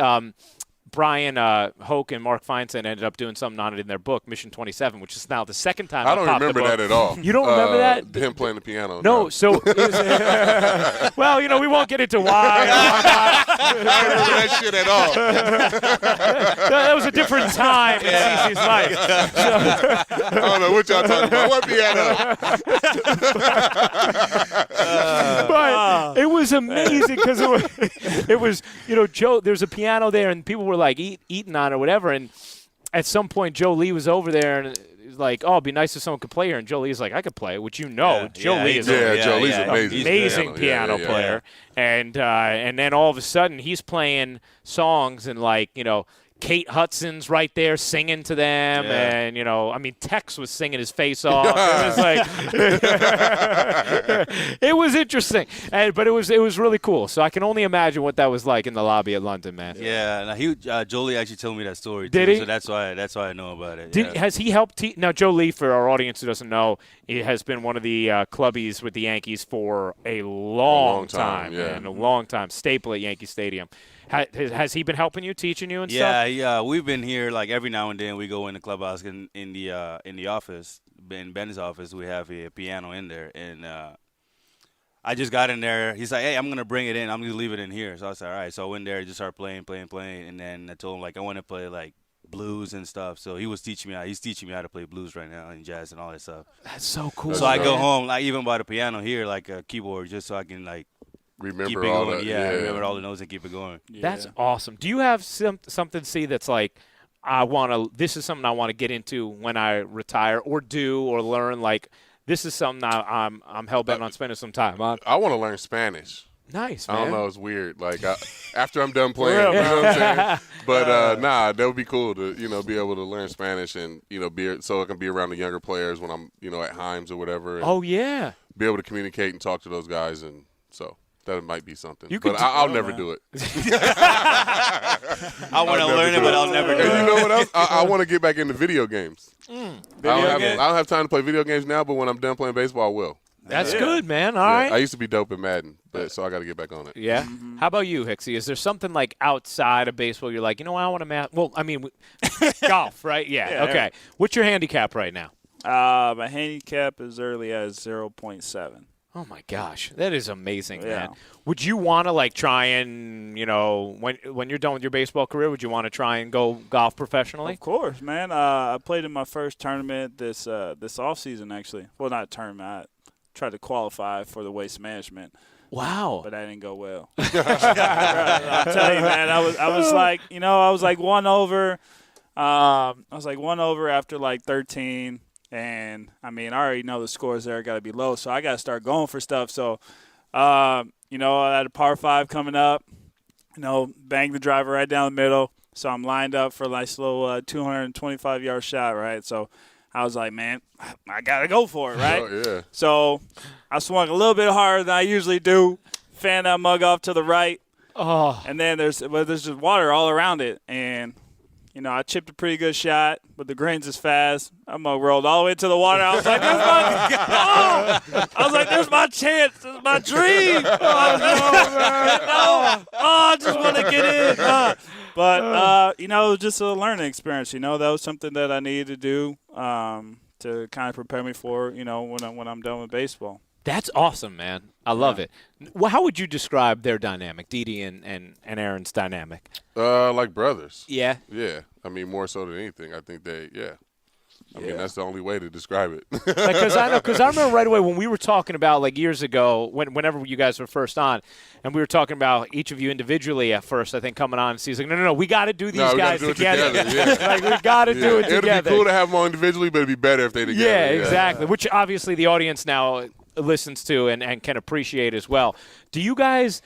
[SPEAKER 1] Brian Hoke and Mark Feinstein ended up doing something on it in their book, Mission 27, which is now the second time
[SPEAKER 2] I don't
[SPEAKER 1] popped the
[SPEAKER 2] remember
[SPEAKER 1] book.
[SPEAKER 2] that at all.
[SPEAKER 1] You don't remember that?
[SPEAKER 2] Him playing the piano.
[SPEAKER 1] No, so well, we won't get into why.
[SPEAKER 2] I don't remember that shit at all.
[SPEAKER 1] That was a different time in CeCe's life.
[SPEAKER 2] I don't know what y'all talking about. What piano?
[SPEAKER 1] But it was amazing because it was Joe. There's a piano there, and people were like eating on it or whatever. And at some point, Joe Lee was over there and was like, "Oh, it'd be nice if someone could play here." And Joe Lee's like, "I could play," which Joe Lee is
[SPEAKER 2] Joe Lee's
[SPEAKER 1] an
[SPEAKER 2] amazing.
[SPEAKER 1] amazing piano player. And then all of a sudden, he's playing songs and Kate Hudson's right there singing to them, and Tex was singing his face off. It was like, it was interesting, but it was really cool. So I can only imagine what that was like in the lobby at London, man.
[SPEAKER 3] Yeah, Jolie actually told me that story.
[SPEAKER 1] Did
[SPEAKER 3] too,
[SPEAKER 1] he?
[SPEAKER 3] So that's why I know about it.
[SPEAKER 1] Has he helped? Now, Joe Lee, for our audience who doesn't know, he has been one of the clubbies with the Yankees for a long time, man, a long time, staple at Yankee Stadium. Has he been helping you, teaching you and stuff?
[SPEAKER 3] Yeah. We've been here like every now and then. We go in the clubhouse in the office, in Ben's office. We have a piano in there, and I just got in there. He's like, "Hey, I'm gonna bring it in. I'm gonna leave it in here." So I said, "All right." So I went there, just started playing, and then I told him I want to play blues and stuff. So he's teaching me how to play blues right now and jazz and all that stuff.
[SPEAKER 1] That's so cool.
[SPEAKER 3] So I go home, I even bought a piano here, a keyboard, just so I can
[SPEAKER 2] remember
[SPEAKER 3] keep it
[SPEAKER 2] all
[SPEAKER 3] going.
[SPEAKER 2] that.
[SPEAKER 3] Yeah, remember all the notes and keep it going.
[SPEAKER 1] Yeah. That's awesome. Do you have something, that's like, this is something I want to get into when I retire or do or learn? This is something I'm hell-bent on spending some time on.
[SPEAKER 2] I want to learn Spanish.
[SPEAKER 1] Nice, man.
[SPEAKER 2] I don't know. It's weird. After I'm done playing, you know what I'm saying? But, that would be cool to, be able to learn Spanish and, so I can be around the younger players when I'm, at Himes or whatever. And be able to communicate and talk to those guys. And so that might be something. But I'll never do it.
[SPEAKER 3] I want to learn it, but I'll never do it.
[SPEAKER 2] And you know what else? I want to get back into video games. I don't have time to play video games now, but when I'm done playing baseball, I will.
[SPEAKER 1] That's good, man. All right.
[SPEAKER 2] I used to be dope in Madden, so I got to get back on it.
[SPEAKER 1] Yeah. Mm-hmm. How about you, Hicksy? Is there something outside of baseball you're like, I want to golf, right? Yeah. Okay. What's your handicap right now?
[SPEAKER 4] My handicap is early as 0.7.
[SPEAKER 1] Oh, my gosh. That is amazing, man. Would you want to, try and, when you're done with your baseball career, would you want to try and go golf professionally?
[SPEAKER 4] Of course, man. I played in my first tournament this offseason, actually. Well, not a tournament. I tried to qualify for the waste management.
[SPEAKER 1] Wow.
[SPEAKER 4] But that didn't go well. I'll tell you, man. I was like 1 over. I was like 1 over after 13. And, I already know the scores there got to be low, so I got to start going for stuff. So, I had a par 5 coming up, bang the driver right down the middle. So I'm lined up for a nice little 225-yard shot, right? So I was like, man, I got to go for it, right?
[SPEAKER 2] Oh, yeah.
[SPEAKER 4] So I swung a little bit harder than I usually do, fan that mug off to the right.
[SPEAKER 1] Oh.
[SPEAKER 4] And then there's just water all around it. And, I chipped a pretty good shot, but the grains is fast. I'm rolled all the way to the water. I was like, there's my chance. This is my dream. Oh, no, man. I just want to get in. But, it was just a learning experience. That was something that I needed to do to kind of prepare me for, when I'm done with baseball.
[SPEAKER 1] That's awesome, man. I love it. Well, how would you describe their dynamic, Didi and Aaron's dynamic?
[SPEAKER 2] Like brothers.
[SPEAKER 1] Yeah?
[SPEAKER 2] Yeah. More so than anything. I think that's the only way to describe it.
[SPEAKER 1] Because I remember right away when we were talking about years ago, whenever you guys were first on, and we were talking about each of you individually at first, I think, coming on, and he's like, no, we got to do these guys together. We got to do it together.
[SPEAKER 2] It'd be cool to have them all individually, but it'd be better if they together.
[SPEAKER 1] Yeah, exactly. Which obviously the audience now listens to and can appreciate as well. Do you guys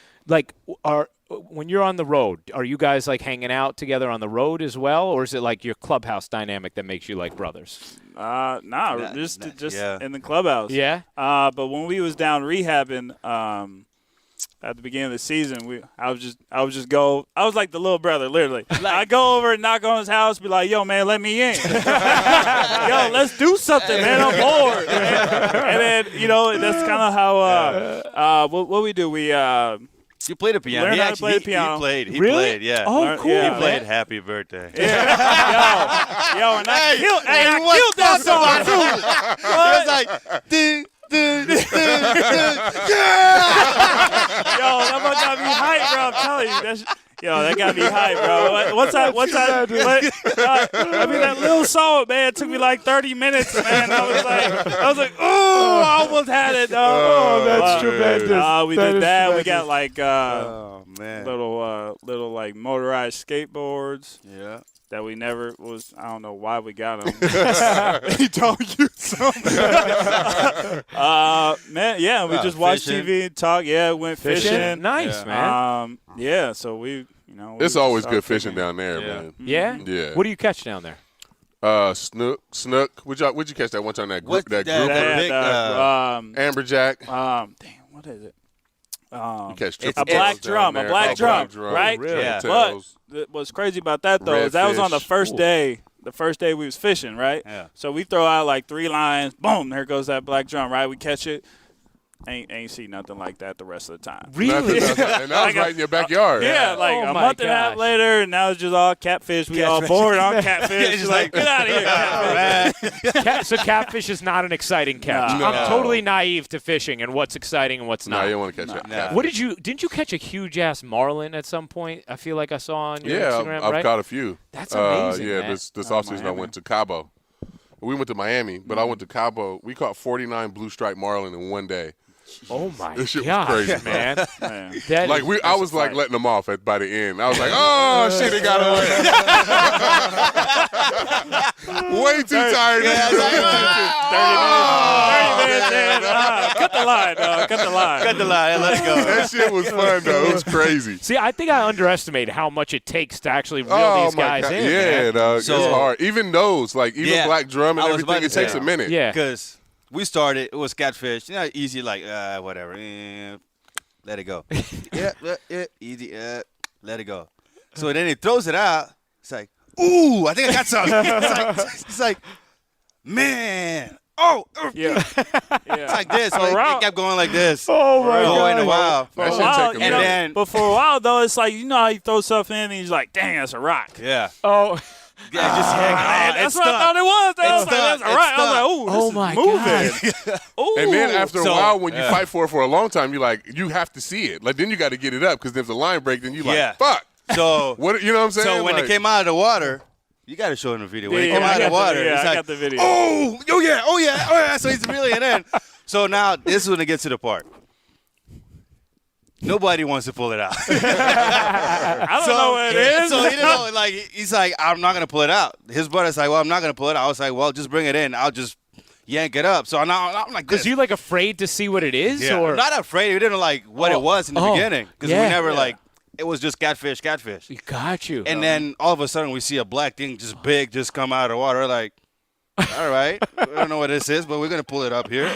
[SPEAKER 1] when you're on the road, are you guys hanging out together on the road as well, or is it your clubhouse dynamic that makes you like brothers?
[SPEAKER 4] Just in the clubhouse.
[SPEAKER 1] Yeah.
[SPEAKER 4] But when we was down rehabbing at the beginning of the season, I was like the little brother, literally. I go over and knock on his house, be like, yo, man, let me in. Yo, let's do something, man. I'm bored. And then, that's kind of how what we do.
[SPEAKER 3] You played the piano.
[SPEAKER 4] Learned
[SPEAKER 3] He
[SPEAKER 4] how to
[SPEAKER 3] actually
[SPEAKER 4] play the piano.
[SPEAKER 3] He played. He
[SPEAKER 1] Really?
[SPEAKER 3] played. Yeah.
[SPEAKER 1] Oh, cool.
[SPEAKER 4] Yeah,
[SPEAKER 3] He played
[SPEAKER 1] man.
[SPEAKER 3] Happy Birthday.
[SPEAKER 4] Yo, and I killed that song too.
[SPEAKER 3] It was like, ding, ding, ding, ding.
[SPEAKER 4] Yo, that one got me hyped, bro. I'm telling you, that got me hyped, bro. I mean, that little song, man, it took me like 30 minutes, man. I was like, oh, I almost had it, dog.
[SPEAKER 1] Oh, that's tremendous.
[SPEAKER 4] We
[SPEAKER 1] That
[SPEAKER 4] did
[SPEAKER 1] is
[SPEAKER 4] that.
[SPEAKER 1] tremendous.
[SPEAKER 4] We got like
[SPEAKER 3] Oh man.
[SPEAKER 4] little like motorized skateboards.
[SPEAKER 3] Yeah.
[SPEAKER 4] That we never was. I don't know why we got them. He don't use them. Man, yeah, we just watched
[SPEAKER 3] fishing.
[SPEAKER 4] TV and talk. Yeah, went fishing.
[SPEAKER 1] Nice,
[SPEAKER 3] Yeah.
[SPEAKER 1] man.
[SPEAKER 4] Yeah, so we,
[SPEAKER 2] It's
[SPEAKER 4] we
[SPEAKER 2] always
[SPEAKER 4] started
[SPEAKER 2] good fishing
[SPEAKER 4] figuring-
[SPEAKER 2] down there,
[SPEAKER 3] Yeah.
[SPEAKER 2] man.
[SPEAKER 1] Yeah?
[SPEAKER 2] Yeah.
[SPEAKER 1] What do you catch down there?
[SPEAKER 2] Snook. Would you catch that one time? That
[SPEAKER 3] What-
[SPEAKER 2] group, that
[SPEAKER 3] that-
[SPEAKER 2] grouper,
[SPEAKER 3] that- big,
[SPEAKER 2] amberjack.
[SPEAKER 4] damn, what is it?
[SPEAKER 2] You catch
[SPEAKER 3] it's
[SPEAKER 2] triple
[SPEAKER 4] A black
[SPEAKER 2] tails down
[SPEAKER 4] drum,
[SPEAKER 2] there.
[SPEAKER 4] a black
[SPEAKER 2] Oh,
[SPEAKER 4] drum, right?
[SPEAKER 1] Really?
[SPEAKER 3] Yeah.
[SPEAKER 2] Tails.
[SPEAKER 4] But what's crazy about that though is that was on the
[SPEAKER 2] Redfish.
[SPEAKER 4] first day. The first day we was fishing, right?
[SPEAKER 3] Yeah.
[SPEAKER 4] So we throw out like 3 lines. Boom! There goes that black drum. Right? We catch it. Ain't see nothing like that the rest of the time.
[SPEAKER 1] Really?
[SPEAKER 2] And that was right in your backyard.
[SPEAKER 4] Yeah, like
[SPEAKER 1] Oh
[SPEAKER 4] a
[SPEAKER 1] my
[SPEAKER 4] month and a half
[SPEAKER 1] gosh.
[SPEAKER 4] later, and now it's just all catfish. We all bored on catfish.
[SPEAKER 3] Just
[SPEAKER 4] like,
[SPEAKER 3] like-
[SPEAKER 4] get out of here, catfish.
[SPEAKER 1] So catfish is not an exciting catch.
[SPEAKER 4] No.
[SPEAKER 1] I'm totally naive to fishing and what's exciting and what's
[SPEAKER 2] No,
[SPEAKER 1] not.
[SPEAKER 2] you don't want to catch that.
[SPEAKER 3] No.
[SPEAKER 2] catfish.
[SPEAKER 1] What didn't you catch a huge ass marlin at some point? I feel like I saw on your
[SPEAKER 2] Yeah,
[SPEAKER 1] Instagram,
[SPEAKER 2] I've
[SPEAKER 1] right?
[SPEAKER 2] caught a few.
[SPEAKER 1] That's amazing,
[SPEAKER 2] Yeah,
[SPEAKER 1] man.
[SPEAKER 2] this offseason I went to Cabo. We went to Miami, but I went to Cabo. We caught 49 blue stripe marlin in one day.
[SPEAKER 1] Oh my
[SPEAKER 2] This shit was
[SPEAKER 1] gosh,
[SPEAKER 2] crazy.
[SPEAKER 1] man.
[SPEAKER 4] Man.
[SPEAKER 1] That
[SPEAKER 2] Like
[SPEAKER 1] is-
[SPEAKER 2] I was like letting them off by the end. I was like, oh shit, it got away. Way too tired.
[SPEAKER 3] Yeah, I was like,
[SPEAKER 4] 30 minutes in. Cut the line, dog. Cut the line.
[SPEAKER 3] Cut the line. Let it go.
[SPEAKER 2] That shit was fun though. It was crazy.
[SPEAKER 1] See, I think I underestimated how much it takes to actually reel
[SPEAKER 2] Oh
[SPEAKER 1] these
[SPEAKER 2] my
[SPEAKER 1] guys
[SPEAKER 2] God.
[SPEAKER 1] in.
[SPEAKER 2] Yeah,
[SPEAKER 1] man.
[SPEAKER 2] dog.
[SPEAKER 3] So-
[SPEAKER 2] it's hard. Even those, like even
[SPEAKER 3] Yeah.
[SPEAKER 2] black drum and
[SPEAKER 3] I was about
[SPEAKER 2] everything,
[SPEAKER 3] to
[SPEAKER 2] it takes
[SPEAKER 3] say.
[SPEAKER 2] a minute.
[SPEAKER 1] Yeah.
[SPEAKER 3] Because we started, it was catfish. You know, easy, like, whatever. Let it go. Easy, let it go. So then he throws it out. It's like, ooh, I think I got something. It's like, man. Oh,
[SPEAKER 4] Yeah.
[SPEAKER 3] it's like this. So
[SPEAKER 4] Around-
[SPEAKER 3] it kept going like this.
[SPEAKER 1] Oh my
[SPEAKER 3] Going
[SPEAKER 1] god.
[SPEAKER 3] a while.
[SPEAKER 4] For
[SPEAKER 2] That
[SPEAKER 4] a
[SPEAKER 2] shit
[SPEAKER 4] while,
[SPEAKER 2] take a
[SPEAKER 4] you
[SPEAKER 2] minute.
[SPEAKER 4] know,
[SPEAKER 3] And then-
[SPEAKER 4] but for a while though, it's like, you know how you throw stuff in and he's like, dang, that's a rock.
[SPEAKER 3] Yeah.
[SPEAKER 1] Oh.
[SPEAKER 3] Yeah, just hang.
[SPEAKER 4] That's what I thought it was. Though. I was like, that's a
[SPEAKER 3] It's
[SPEAKER 4] rock. I was
[SPEAKER 3] stuck.
[SPEAKER 4] like, ooh, this
[SPEAKER 1] Oh
[SPEAKER 4] is
[SPEAKER 1] my
[SPEAKER 4] moving. Ooh.
[SPEAKER 2] And then after a
[SPEAKER 3] So-
[SPEAKER 2] while, when you
[SPEAKER 3] yeah.
[SPEAKER 2] fight for it for a long time, you have to see it. Like then you got to get it up because if the line break, then you
[SPEAKER 3] Yeah.
[SPEAKER 2] like, fuck.
[SPEAKER 3] So,
[SPEAKER 2] What you know what I'm saying?
[SPEAKER 3] so when
[SPEAKER 2] Like,
[SPEAKER 3] it came out of the water, you got to show him the video. When it
[SPEAKER 4] Yeah,
[SPEAKER 3] came
[SPEAKER 4] I
[SPEAKER 3] out of
[SPEAKER 4] got
[SPEAKER 3] the water,
[SPEAKER 4] the- yeah,
[SPEAKER 3] it's
[SPEAKER 4] I
[SPEAKER 3] like,
[SPEAKER 4] got the video.
[SPEAKER 3] oh yeah. So he's reeling it in. So now this is when it gets to the part. Nobody wants to pull it out.
[SPEAKER 4] I don't know what it is.
[SPEAKER 3] So he didn't know. Like he's like, I'm not gonna pull it out. His brother's like, well, I'm not gonna pull it out. I was like, well, just bring it in. I'll just yank it up. So now I'm like,
[SPEAKER 1] Because
[SPEAKER 3] this.
[SPEAKER 1] you like afraid to see what it is,
[SPEAKER 3] Yeah.
[SPEAKER 1] or
[SPEAKER 3] I'm not afraid. We didn't know like what it was in the
[SPEAKER 1] Oh.
[SPEAKER 3] beginning because
[SPEAKER 1] Yeah.
[SPEAKER 3] we never
[SPEAKER 4] Yeah.
[SPEAKER 3] like. It was just catfish.
[SPEAKER 1] You got you.
[SPEAKER 3] And then all of a sudden we see a black thing just big just come out of the water. Like, all right, I don't know what this is, but we're gonna pull it up here.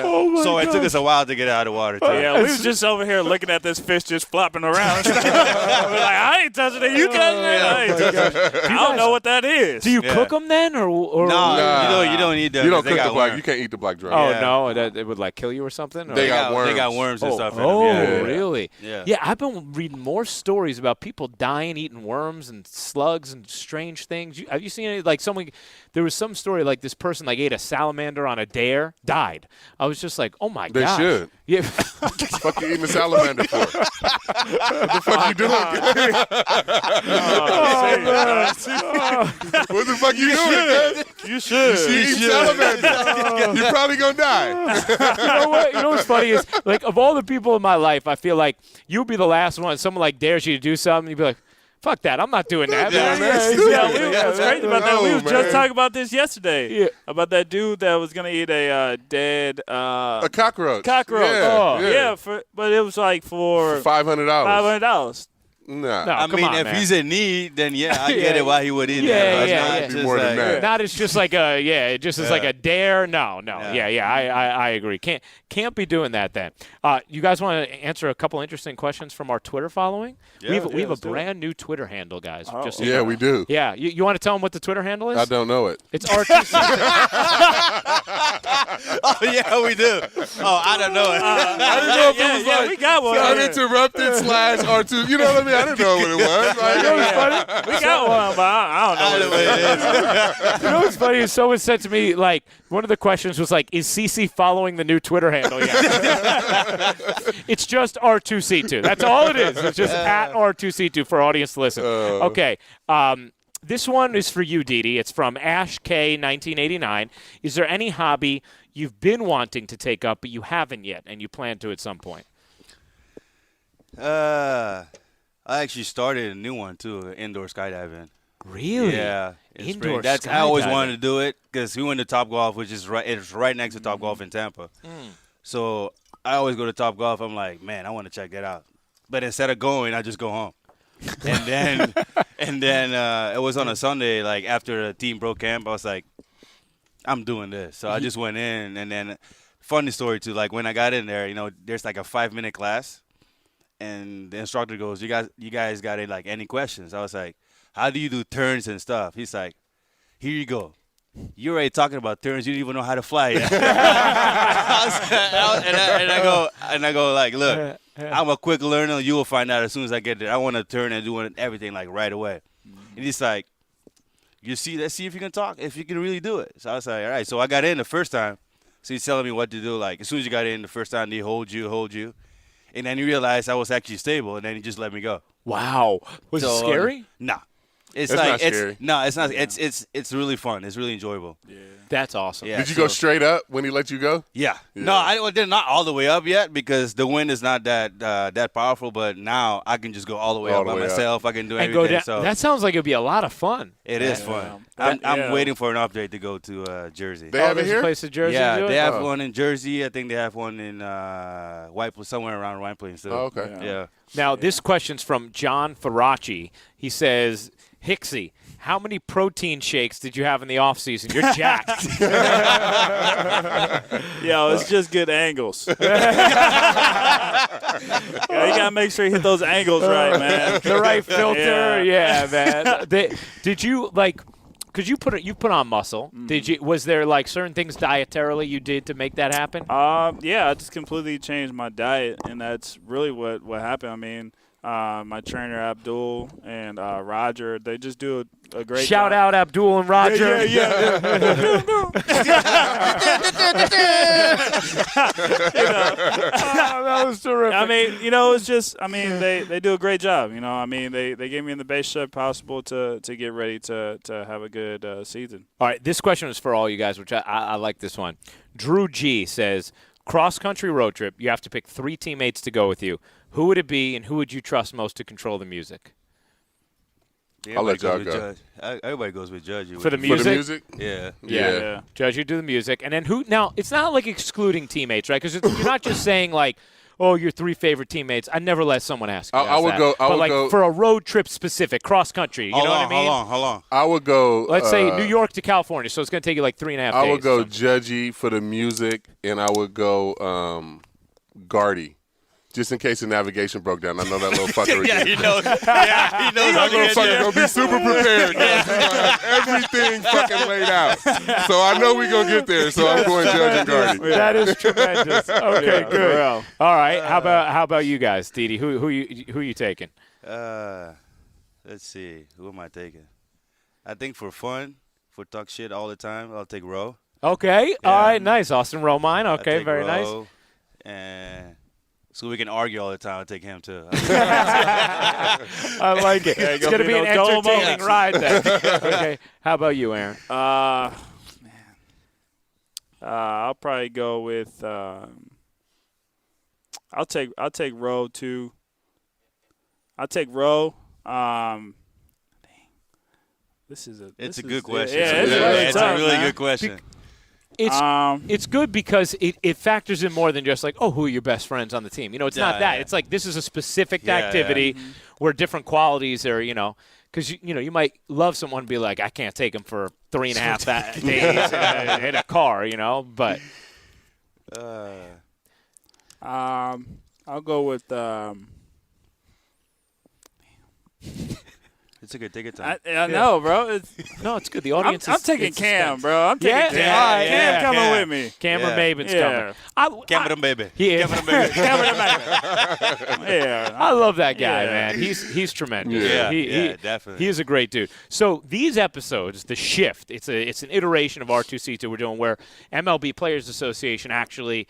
[SPEAKER 1] Oh my
[SPEAKER 3] So it took
[SPEAKER 1] gosh.
[SPEAKER 3] us a while to get out of the water too.
[SPEAKER 4] Yeah, we was just over here looking at this fish just flopping around. We're like, I ain't touching it. You touching it? I ain't touching it. I don't know what that is.
[SPEAKER 1] Do you
[SPEAKER 3] Yeah.
[SPEAKER 1] cook them then, or
[SPEAKER 3] No,
[SPEAKER 2] Nah.
[SPEAKER 3] you don't need them.
[SPEAKER 2] you don't
[SPEAKER 3] They
[SPEAKER 2] cook the
[SPEAKER 3] got
[SPEAKER 2] black.
[SPEAKER 3] worms.
[SPEAKER 2] You can't eat the black drum.
[SPEAKER 1] Oh
[SPEAKER 3] Yeah.
[SPEAKER 1] no, that it would like kill you or something. Or?
[SPEAKER 2] They got
[SPEAKER 3] They got
[SPEAKER 2] worms.
[SPEAKER 3] worms and
[SPEAKER 1] Oh,
[SPEAKER 3] stuff in
[SPEAKER 1] oh
[SPEAKER 3] them. Yeah.
[SPEAKER 1] really?
[SPEAKER 3] Yeah.
[SPEAKER 1] I've been reading more stories about people dying eating worms and slugs and strange things. Have you seen any? Like someone, there was some story like this person like ate a salamander on a dare, died. I was just like, oh my
[SPEAKER 2] They
[SPEAKER 1] gosh.
[SPEAKER 2] should.
[SPEAKER 1] Yeah.
[SPEAKER 2] What the fuck you eating a salamander for? What the fuck you doing? What the fuck you doing, man?
[SPEAKER 4] You should.
[SPEAKER 2] You eat salamander. You're probably gonna die.
[SPEAKER 1] You know what? You know what's funny is like of all the people in my life, I feel like you'll be the last one. Someone like dares you to do something, you'd be like, "Fuck that! I'm not doing that."
[SPEAKER 2] Yeah,
[SPEAKER 1] man.
[SPEAKER 2] that's
[SPEAKER 4] What's crazy about that? We was
[SPEAKER 2] No,
[SPEAKER 4] just
[SPEAKER 2] man.
[SPEAKER 4] talking about this yesterday.
[SPEAKER 1] Yeah.
[SPEAKER 4] About that dude that was gonna eat a dead
[SPEAKER 2] A cockroach.
[SPEAKER 4] cockroach.
[SPEAKER 2] Yeah,
[SPEAKER 1] Oh,
[SPEAKER 2] yeah.
[SPEAKER 4] but it was like for
[SPEAKER 2] $500.
[SPEAKER 4] $500.
[SPEAKER 2] Nah.
[SPEAKER 1] No,
[SPEAKER 3] I
[SPEAKER 1] come
[SPEAKER 3] mean,
[SPEAKER 1] on,
[SPEAKER 3] if
[SPEAKER 1] man.
[SPEAKER 3] he's in need, then yeah, I get it why he would eat
[SPEAKER 1] Yeah,
[SPEAKER 3] that.
[SPEAKER 1] yeah,
[SPEAKER 3] Not
[SPEAKER 1] yeah.
[SPEAKER 3] just
[SPEAKER 2] Be more than that.
[SPEAKER 1] Not as just like a it just is like a dare. No.
[SPEAKER 3] Yeah.
[SPEAKER 1] Yeah. I agree. Can't be doing that then. You guys want to answer a couple interesting questions from our Twitter following?
[SPEAKER 3] Yeah.
[SPEAKER 1] we have a
[SPEAKER 4] let's do it.
[SPEAKER 1] brand new Twitter handle, guys.
[SPEAKER 4] Oh.
[SPEAKER 1] Just so you
[SPEAKER 2] Yeah,
[SPEAKER 1] know.
[SPEAKER 2] we do.
[SPEAKER 1] Yeah, you want to tell them what the Twitter handle is?
[SPEAKER 2] I don't know it.
[SPEAKER 1] It's R2C2.
[SPEAKER 3] Oh yeah, we do. Oh, I don't know it.
[SPEAKER 2] I didn't know if it was like
[SPEAKER 4] we got one.
[SPEAKER 2] Uninterrupted / R2. You know what I mean? I didn't know what it was. Like,
[SPEAKER 4] We got one, but I don't know what it is.
[SPEAKER 1] You know what's funny is someone said to me, like, one of the questions was like, is CC following the new Twitter handle yet? It's just R2C2. That's all it is. It's just at R2C2 for audience to listen. Okay. This one is for you, Didi. It's from Ash K 1989. Is there any hobby you've been wanting to take up but you haven't yet and you plan to at some point?
[SPEAKER 3] I actually started a new one too, indoor skydiving.
[SPEAKER 1] Really?
[SPEAKER 3] Yeah, in
[SPEAKER 1] Indoor
[SPEAKER 3] spring. I always
[SPEAKER 1] skydiving.
[SPEAKER 3] wanted to do it because we went to Top Golf, which is it's right next to Top Golf in Tampa. So I always go to Top Golf. I'm like, man, I want to check that out. But instead of going, I just go home. and then it was on a Sunday, like after the team broke camp. I was like, I'm doing this. So I just went in, and then funny story too. Like when I got in there, there's like a 5-minute class, and the instructor goes, "You guys got like any questions?" I was like, "How do you do turns and stuff?" He's like, "Here you go. You're already talking about turns. You don't even know how to fly yet." And I go like, "Look, I'm a quick learner. You will find out as soon as I get there. I want to turn and do everything like right away." And he's like, let's see if you can talk, if you can really do it. So I was like, all right. So I got in the first time. So he's telling me what to do. Like as soon as you got in the first time, they hold you. And then he realized I was actually stable, and then he just let me go.
[SPEAKER 1] Wow. Was it
[SPEAKER 3] So,
[SPEAKER 1] scary?
[SPEAKER 3] Nah. It's
[SPEAKER 2] It's
[SPEAKER 3] like
[SPEAKER 2] not scary.
[SPEAKER 3] No, it's not. It's really fun. It's really enjoyable.
[SPEAKER 1] That's awesome.
[SPEAKER 3] Yeah.
[SPEAKER 2] Did you go straight up when he let you go?
[SPEAKER 3] Yeah.
[SPEAKER 2] Yeah.
[SPEAKER 3] No, I did not all the way up yet because the wind is not that powerful. But now I can just go all the way
[SPEAKER 2] All
[SPEAKER 3] up
[SPEAKER 2] the
[SPEAKER 3] by
[SPEAKER 2] way up.
[SPEAKER 3] myself. I can do
[SPEAKER 1] And
[SPEAKER 3] everything.
[SPEAKER 1] go down.
[SPEAKER 3] So
[SPEAKER 1] That sounds like it'd be a lot of fun.
[SPEAKER 3] it is fun.
[SPEAKER 4] Yeah.
[SPEAKER 3] I'm waiting for an update to go to Jersey.
[SPEAKER 2] They have it
[SPEAKER 1] there's a
[SPEAKER 2] here?
[SPEAKER 1] place in Jersey.
[SPEAKER 3] Yeah,
[SPEAKER 1] to do
[SPEAKER 3] they
[SPEAKER 1] it?
[SPEAKER 3] have
[SPEAKER 2] Oh.
[SPEAKER 3] one in Jersey. I think they have one in White Plains, somewhere around White Plains too.
[SPEAKER 2] Oh, okay.
[SPEAKER 3] Yeah.
[SPEAKER 1] Now, this question's from John Faraci. He says, Hicksy, how many protein shakes did you have in the offseason? You're jacked.
[SPEAKER 4] Yo, it's just good angles. You gotta make sure you hit those angles right, man.
[SPEAKER 1] The right filter.
[SPEAKER 4] Yeah.
[SPEAKER 1] Yeah, man. Did you, like, because you put on muscle. Was there, like, certain things dietarily you did to make that happen?
[SPEAKER 4] Yeah, I just completely changed my diet, and that's really what happened. I mean, my trainer Abdul and Roger, they just do a great
[SPEAKER 1] Shout
[SPEAKER 4] job.
[SPEAKER 1] out Abdul and Roger.
[SPEAKER 4] Yeah.
[SPEAKER 1] That was terrific.
[SPEAKER 4] I mean, it's just, they do a great job. I mean, they gave me in the best shape possible to get ready to have a good season.
[SPEAKER 1] All right, this question is for all you guys, which I like this one. Drew G says, cross-country road trip, you have to pick 3 teammates to go with you. Who would it be, and who would you trust most to control the music?
[SPEAKER 2] I'll let y'all
[SPEAKER 3] Everybody goes with
[SPEAKER 2] go.
[SPEAKER 3] Judge. Everybody goes with Judge.
[SPEAKER 1] For the
[SPEAKER 2] For
[SPEAKER 1] music?
[SPEAKER 2] the music?
[SPEAKER 3] Yeah.
[SPEAKER 2] Yeah.
[SPEAKER 1] Judge, you do the music. And then who? Now, it's not like excluding teammates, right? Because you're not just saying, like, oh, your 3 favorite teammates. I never let someone ask you
[SPEAKER 2] I would
[SPEAKER 1] that.
[SPEAKER 2] go- I
[SPEAKER 1] but,
[SPEAKER 2] would
[SPEAKER 1] like,
[SPEAKER 2] go-
[SPEAKER 1] for a road trip specific, cross-country, you know what I mean?
[SPEAKER 3] How long?
[SPEAKER 2] I would go.
[SPEAKER 1] Let's say New York to California, so it's going to take you like 3.5 days.
[SPEAKER 2] I would go
[SPEAKER 1] So-
[SPEAKER 2] Judgy for the music, and I would go Gardy, just in case the navigation broke down. I know that little fucker
[SPEAKER 3] Yeah,
[SPEAKER 2] again.
[SPEAKER 3] he knows. Yeah, he knows.
[SPEAKER 2] That little fucker gonna be super prepared. Guys. He's gonna have everything fucking laid out. So I know we're gonna get there. So I'm going Judge and Gardy.
[SPEAKER 1] That is tremendous. Okay,
[SPEAKER 4] for
[SPEAKER 1] good.
[SPEAKER 4] real.
[SPEAKER 1] All right, how about you guys, Didi? Who you taking?
[SPEAKER 3] Let's see. Who am I taking? I think for fun, for talk shit all the time, I'll take Ro.
[SPEAKER 1] Okay, all
[SPEAKER 3] Yeah.
[SPEAKER 1] right, nice. Austin Romine.
[SPEAKER 3] I'll
[SPEAKER 1] Okay,
[SPEAKER 3] take
[SPEAKER 1] very nice.
[SPEAKER 3] Ro, and so we can argue all the time. I'll take him too.
[SPEAKER 1] I like it. It's
[SPEAKER 4] gonna
[SPEAKER 1] going to
[SPEAKER 4] be
[SPEAKER 1] be an
[SPEAKER 4] no dull
[SPEAKER 1] entertaining
[SPEAKER 4] moments.
[SPEAKER 1] ride then. Okay, how about you, Aaron?
[SPEAKER 4] I'll probably go with. I'll take Roe too. I'll take Roe.
[SPEAKER 3] It's a good question.
[SPEAKER 4] Yeah, it's
[SPEAKER 3] It's
[SPEAKER 4] really
[SPEAKER 3] a
[SPEAKER 4] tough,
[SPEAKER 3] really
[SPEAKER 4] man.
[SPEAKER 3] good question.
[SPEAKER 1] It's good because it factors in more than just like, oh, who are your best friends on the team? It's not that. Yeah. It's like this is a specific activity where different qualities are, because you might love someone and be like, I can't take him for 3.5 days in a car, but.
[SPEAKER 4] I'll go with.
[SPEAKER 3] It's a good take. Time.
[SPEAKER 4] I know, bro.
[SPEAKER 1] It's good. The audience
[SPEAKER 4] I'm taking Cam, bro. I'm taking Cam.
[SPEAKER 1] Cam
[SPEAKER 4] coming with me.
[SPEAKER 1] Cameron Maben's coming.
[SPEAKER 3] Cameron baby.
[SPEAKER 1] Cameron baby.
[SPEAKER 4] Yeah.
[SPEAKER 1] I love that guy, man. He's tremendous.
[SPEAKER 3] Yeah, definitely.
[SPEAKER 1] He is a great dude. So these episodes, the shift, it's an iteration of R2C2 we're doing where MLB Players Association actually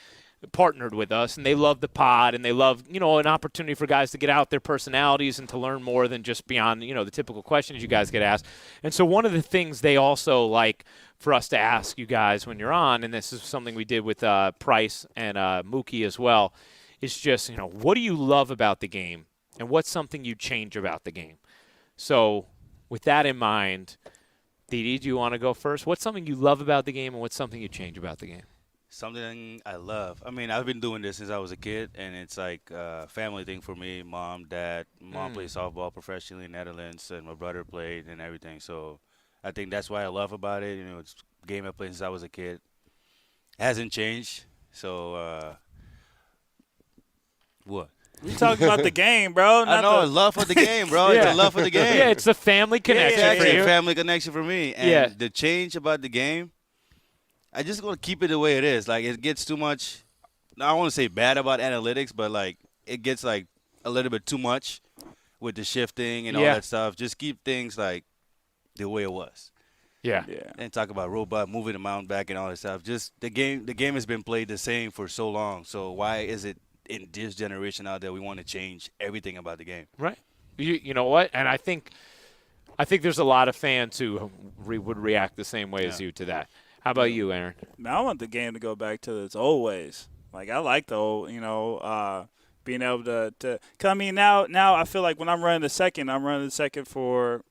[SPEAKER 1] partnered with us, and they love the pod, and they love, an opportunity for guys to get out their personalities and to learn more than just beyond, the typical questions you guys get asked. And so one of the things they also like for us to ask you guys when you're on, and this is something we did with Price and Mookie as well, is just, what do you love about the game, and what's something you change about the game? So with that in mind, Didi, do you want to go first? What's something you love about the game, and what's something you change about the game?
[SPEAKER 3] Something I love. I mean, I've been doing this since I was a kid, and it's like a family thing for me. Mom, dad. Mom plays softball professionally in Netherlands, and my brother played and everything. So I think that's why I love about it. It's a game I played since I was a kid. It hasn't changed. So what?
[SPEAKER 4] We talking about the game, bro.
[SPEAKER 3] I know, love for the game, bro. It's a love for the game.
[SPEAKER 1] Yeah, it's a family connection for you.
[SPEAKER 3] It's a family connection for me. And the change about the game, I just going to keep it the way it is. Like, it gets too much. I don't want to say bad about analytics, but, like, it gets, like, a little bit too much with the shifting and all that stuff. Just keep things, like, the way it was.
[SPEAKER 1] Yeah.
[SPEAKER 3] And talk about robot moving the mountain back and all that stuff. Just the game has been played the same for so long. So why is it in this generation out there we want to change everything about the game?
[SPEAKER 1] Right. You know what? And I think there's a lot of fans who would react the same way as you to that. How about you, Aaron?
[SPEAKER 4] I want the game to go back to its old ways. Like, I like the old, being able to cause I mean, now I feel like when I'm running the second for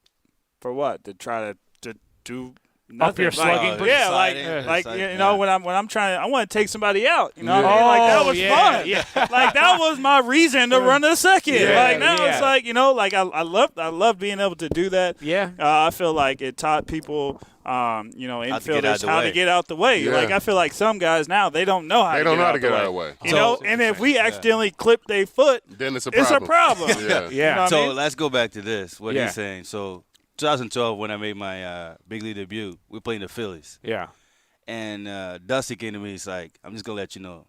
[SPEAKER 4] what? To try to do nothing.
[SPEAKER 1] Up your slugging.
[SPEAKER 4] When I'm trying, I want to take somebody out. You know what I mean? Like, that was fun.
[SPEAKER 1] Yeah.
[SPEAKER 4] Like, that was my reason to run the second. It's like, I love being able to do that.
[SPEAKER 1] Yeah.
[SPEAKER 4] I feel like it taught people infielders how to get out the way.
[SPEAKER 2] Yeah.
[SPEAKER 4] Like, I feel like some guys now, they don't know how to get out the way. And if we accidentally clip their foot,
[SPEAKER 2] then it's a problem.
[SPEAKER 1] Yeah.
[SPEAKER 3] So let's go back to this, what he's saying. So 2012, when I made my big league debut, we played in the Phillies.
[SPEAKER 1] Yeah.
[SPEAKER 3] And Dusty came to me, he's like, I'm just going to let you know.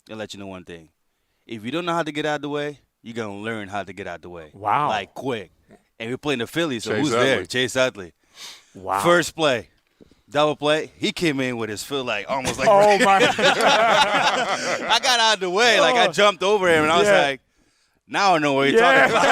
[SPEAKER 3] I'll let you know one thing. If you don't know how to get out the way, you're going to learn how to get out the way.
[SPEAKER 1] Wow.
[SPEAKER 3] Like, quick. And we played in the Phillies, so
[SPEAKER 2] Chase
[SPEAKER 3] who's
[SPEAKER 2] Utley.
[SPEAKER 3] there? Chase Utley.
[SPEAKER 1] Wow.
[SPEAKER 3] First play, double play. He came in with his foot like almost like.
[SPEAKER 1] Oh my!
[SPEAKER 3] I got out of the way, like I jumped over him, and I was like, "Now I know what you're talking about."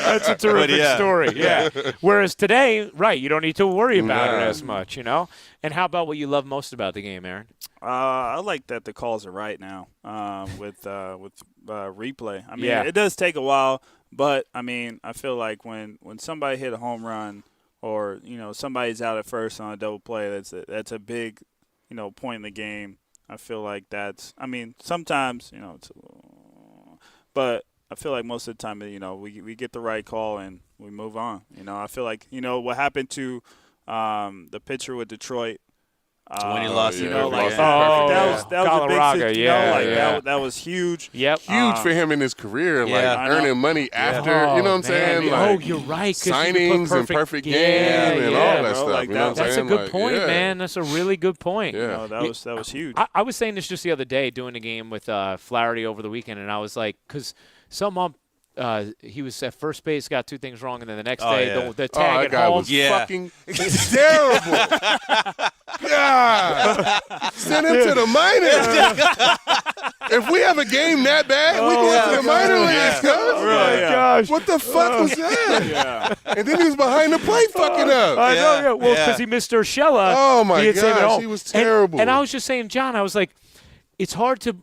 [SPEAKER 1] That's a terrific story. Yeah. Whereas today, right, you don't need to worry about it as much, And how about what you love most about the game, Aaron?
[SPEAKER 4] I like that the calls are right now with replay. I mean, it does take a while. But, I mean, I feel like when somebody hit a home run or, somebody's out at first on a double play, that's a big, point in the game. I feel like sometimes, but I feel like most of the time, we get the right call and we move on. I feel like, what happened to the pitcher with Detroit.
[SPEAKER 3] When he lost,
[SPEAKER 4] that was
[SPEAKER 1] Galarraga,
[SPEAKER 4] a big situation. That was huge.
[SPEAKER 1] Yep.
[SPEAKER 2] Huge for him in his career, earning money after, you know what I'm saying?
[SPEAKER 1] Like, you're right.
[SPEAKER 2] Signings and perfect game and all that stuff.
[SPEAKER 4] Like,
[SPEAKER 1] that's a good point, man. That's a really good point.
[SPEAKER 2] Yeah.
[SPEAKER 4] That was huge.
[SPEAKER 1] I was saying this just the other day doing a game with Flaherty over the weekend, and I was like, because some ump, he was at first base, got two things wrong, and then the next day the tag at home
[SPEAKER 2] was fucking terrible. God, send him to the minors. If we have a game that bad, we go to the minor leagues, cuz.
[SPEAKER 1] Oh my gosh!
[SPEAKER 2] What the fuck was that? And then he was behind the plate fucking up.
[SPEAKER 1] I know, yeah. Well, because he missed Urshela.
[SPEAKER 2] Oh my
[SPEAKER 1] he
[SPEAKER 2] gosh, he was terrible.
[SPEAKER 1] And I was just saying, John, I was like, it's hard to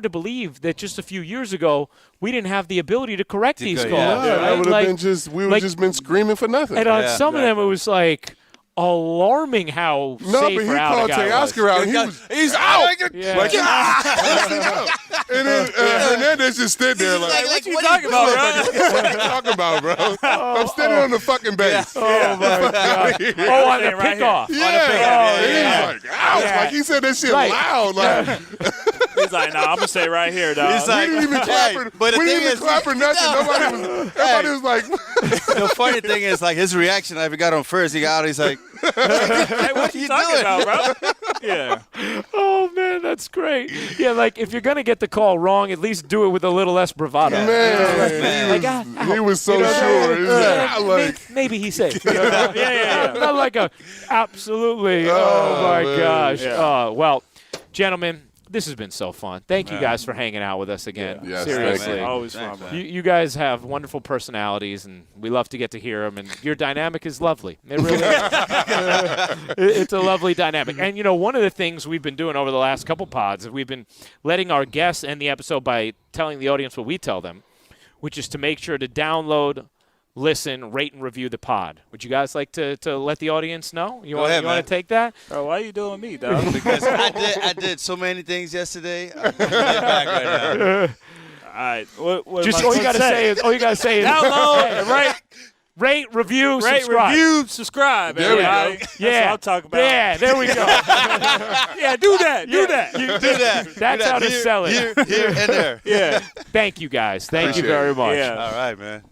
[SPEAKER 1] believe that just a few years ago we didn't have the ability to correct these calls.
[SPEAKER 2] Yeah,
[SPEAKER 1] right?
[SPEAKER 2] that would have been just been screaming for nothing.
[SPEAKER 1] And on some of them, it was like, alarming how
[SPEAKER 2] No,
[SPEAKER 1] safe
[SPEAKER 2] but he
[SPEAKER 1] or out
[SPEAKER 2] called
[SPEAKER 1] the guy was.
[SPEAKER 2] Teoscar out. And he's out.
[SPEAKER 1] Yeah.
[SPEAKER 2] Like, and then Hernandez just stood there like,
[SPEAKER 4] what you talking about, bro?
[SPEAKER 2] what are you talking about, bro? I'm standing on the fucking base.
[SPEAKER 1] Oh, my God. Oh, on the
[SPEAKER 4] Right
[SPEAKER 1] pickoff.
[SPEAKER 2] Yeah.
[SPEAKER 1] Oh,
[SPEAKER 2] And
[SPEAKER 1] yeah.
[SPEAKER 2] he's like, ouch.
[SPEAKER 1] Yeah.
[SPEAKER 2] Like, he said that shit
[SPEAKER 1] Right.
[SPEAKER 2] loud. Like,
[SPEAKER 4] He's like, no, I'm going to stay right here, dog.
[SPEAKER 3] He's like,
[SPEAKER 2] we didn't even clap for,
[SPEAKER 3] but the
[SPEAKER 2] we didn't
[SPEAKER 3] thing
[SPEAKER 2] even
[SPEAKER 3] is,
[SPEAKER 2] clap for nothing. Everybody was like,
[SPEAKER 3] the funny thing is, like, his reaction, I got him first. He got out, he's like,
[SPEAKER 4] Hey, what you talking about, bro? Yeah.
[SPEAKER 1] Oh, man, that's great. Yeah, like, if you're going to get the call wrong, at least do it with a little less bravado.
[SPEAKER 2] man, he was so sure. He was like, I like,
[SPEAKER 1] Maybe he's safe. You know?
[SPEAKER 4] Yeah.
[SPEAKER 1] Not like a absolutely. Oh, my
[SPEAKER 2] man.
[SPEAKER 1] gosh.
[SPEAKER 4] Yeah.
[SPEAKER 1] Well, gentlemen, this has been so fun. Thank you guys for hanging out with us again.
[SPEAKER 2] Yes,
[SPEAKER 1] Seriously.
[SPEAKER 2] thank you.
[SPEAKER 4] Always
[SPEAKER 3] Thanks,
[SPEAKER 4] fun, man.
[SPEAKER 1] You guys have wonderful personalities, and we love to get to hear them. And your dynamic is lovely. It really is. It's a lovely dynamic. And, one of the things we've been doing over the last couple pods is we've been letting our guests end the episode by telling the audience what we tell them, which is to make sure to download, listen, rate, and review the pod. Would you guys like to let the audience know? You want to take that?
[SPEAKER 4] Bro, why are you doing me, dog?
[SPEAKER 3] because I did so many things yesterday. I'm back right now.
[SPEAKER 4] All right. What
[SPEAKER 1] Just
[SPEAKER 4] am I
[SPEAKER 1] all you got to say is
[SPEAKER 4] download,
[SPEAKER 1] rate, review,
[SPEAKER 4] rate,
[SPEAKER 1] subscribe.
[SPEAKER 4] review, subscribe.
[SPEAKER 2] There we
[SPEAKER 4] everybody.
[SPEAKER 2] go.
[SPEAKER 4] That's what I'll talk about.
[SPEAKER 1] Yeah, there we go.
[SPEAKER 4] Yeah, do that. Do that.
[SPEAKER 3] Do that.
[SPEAKER 1] That's how to sell it.
[SPEAKER 3] Here, and there.
[SPEAKER 4] Yeah.
[SPEAKER 1] Thank you, guys. Thank you very much.
[SPEAKER 4] Yeah.
[SPEAKER 3] All right, man.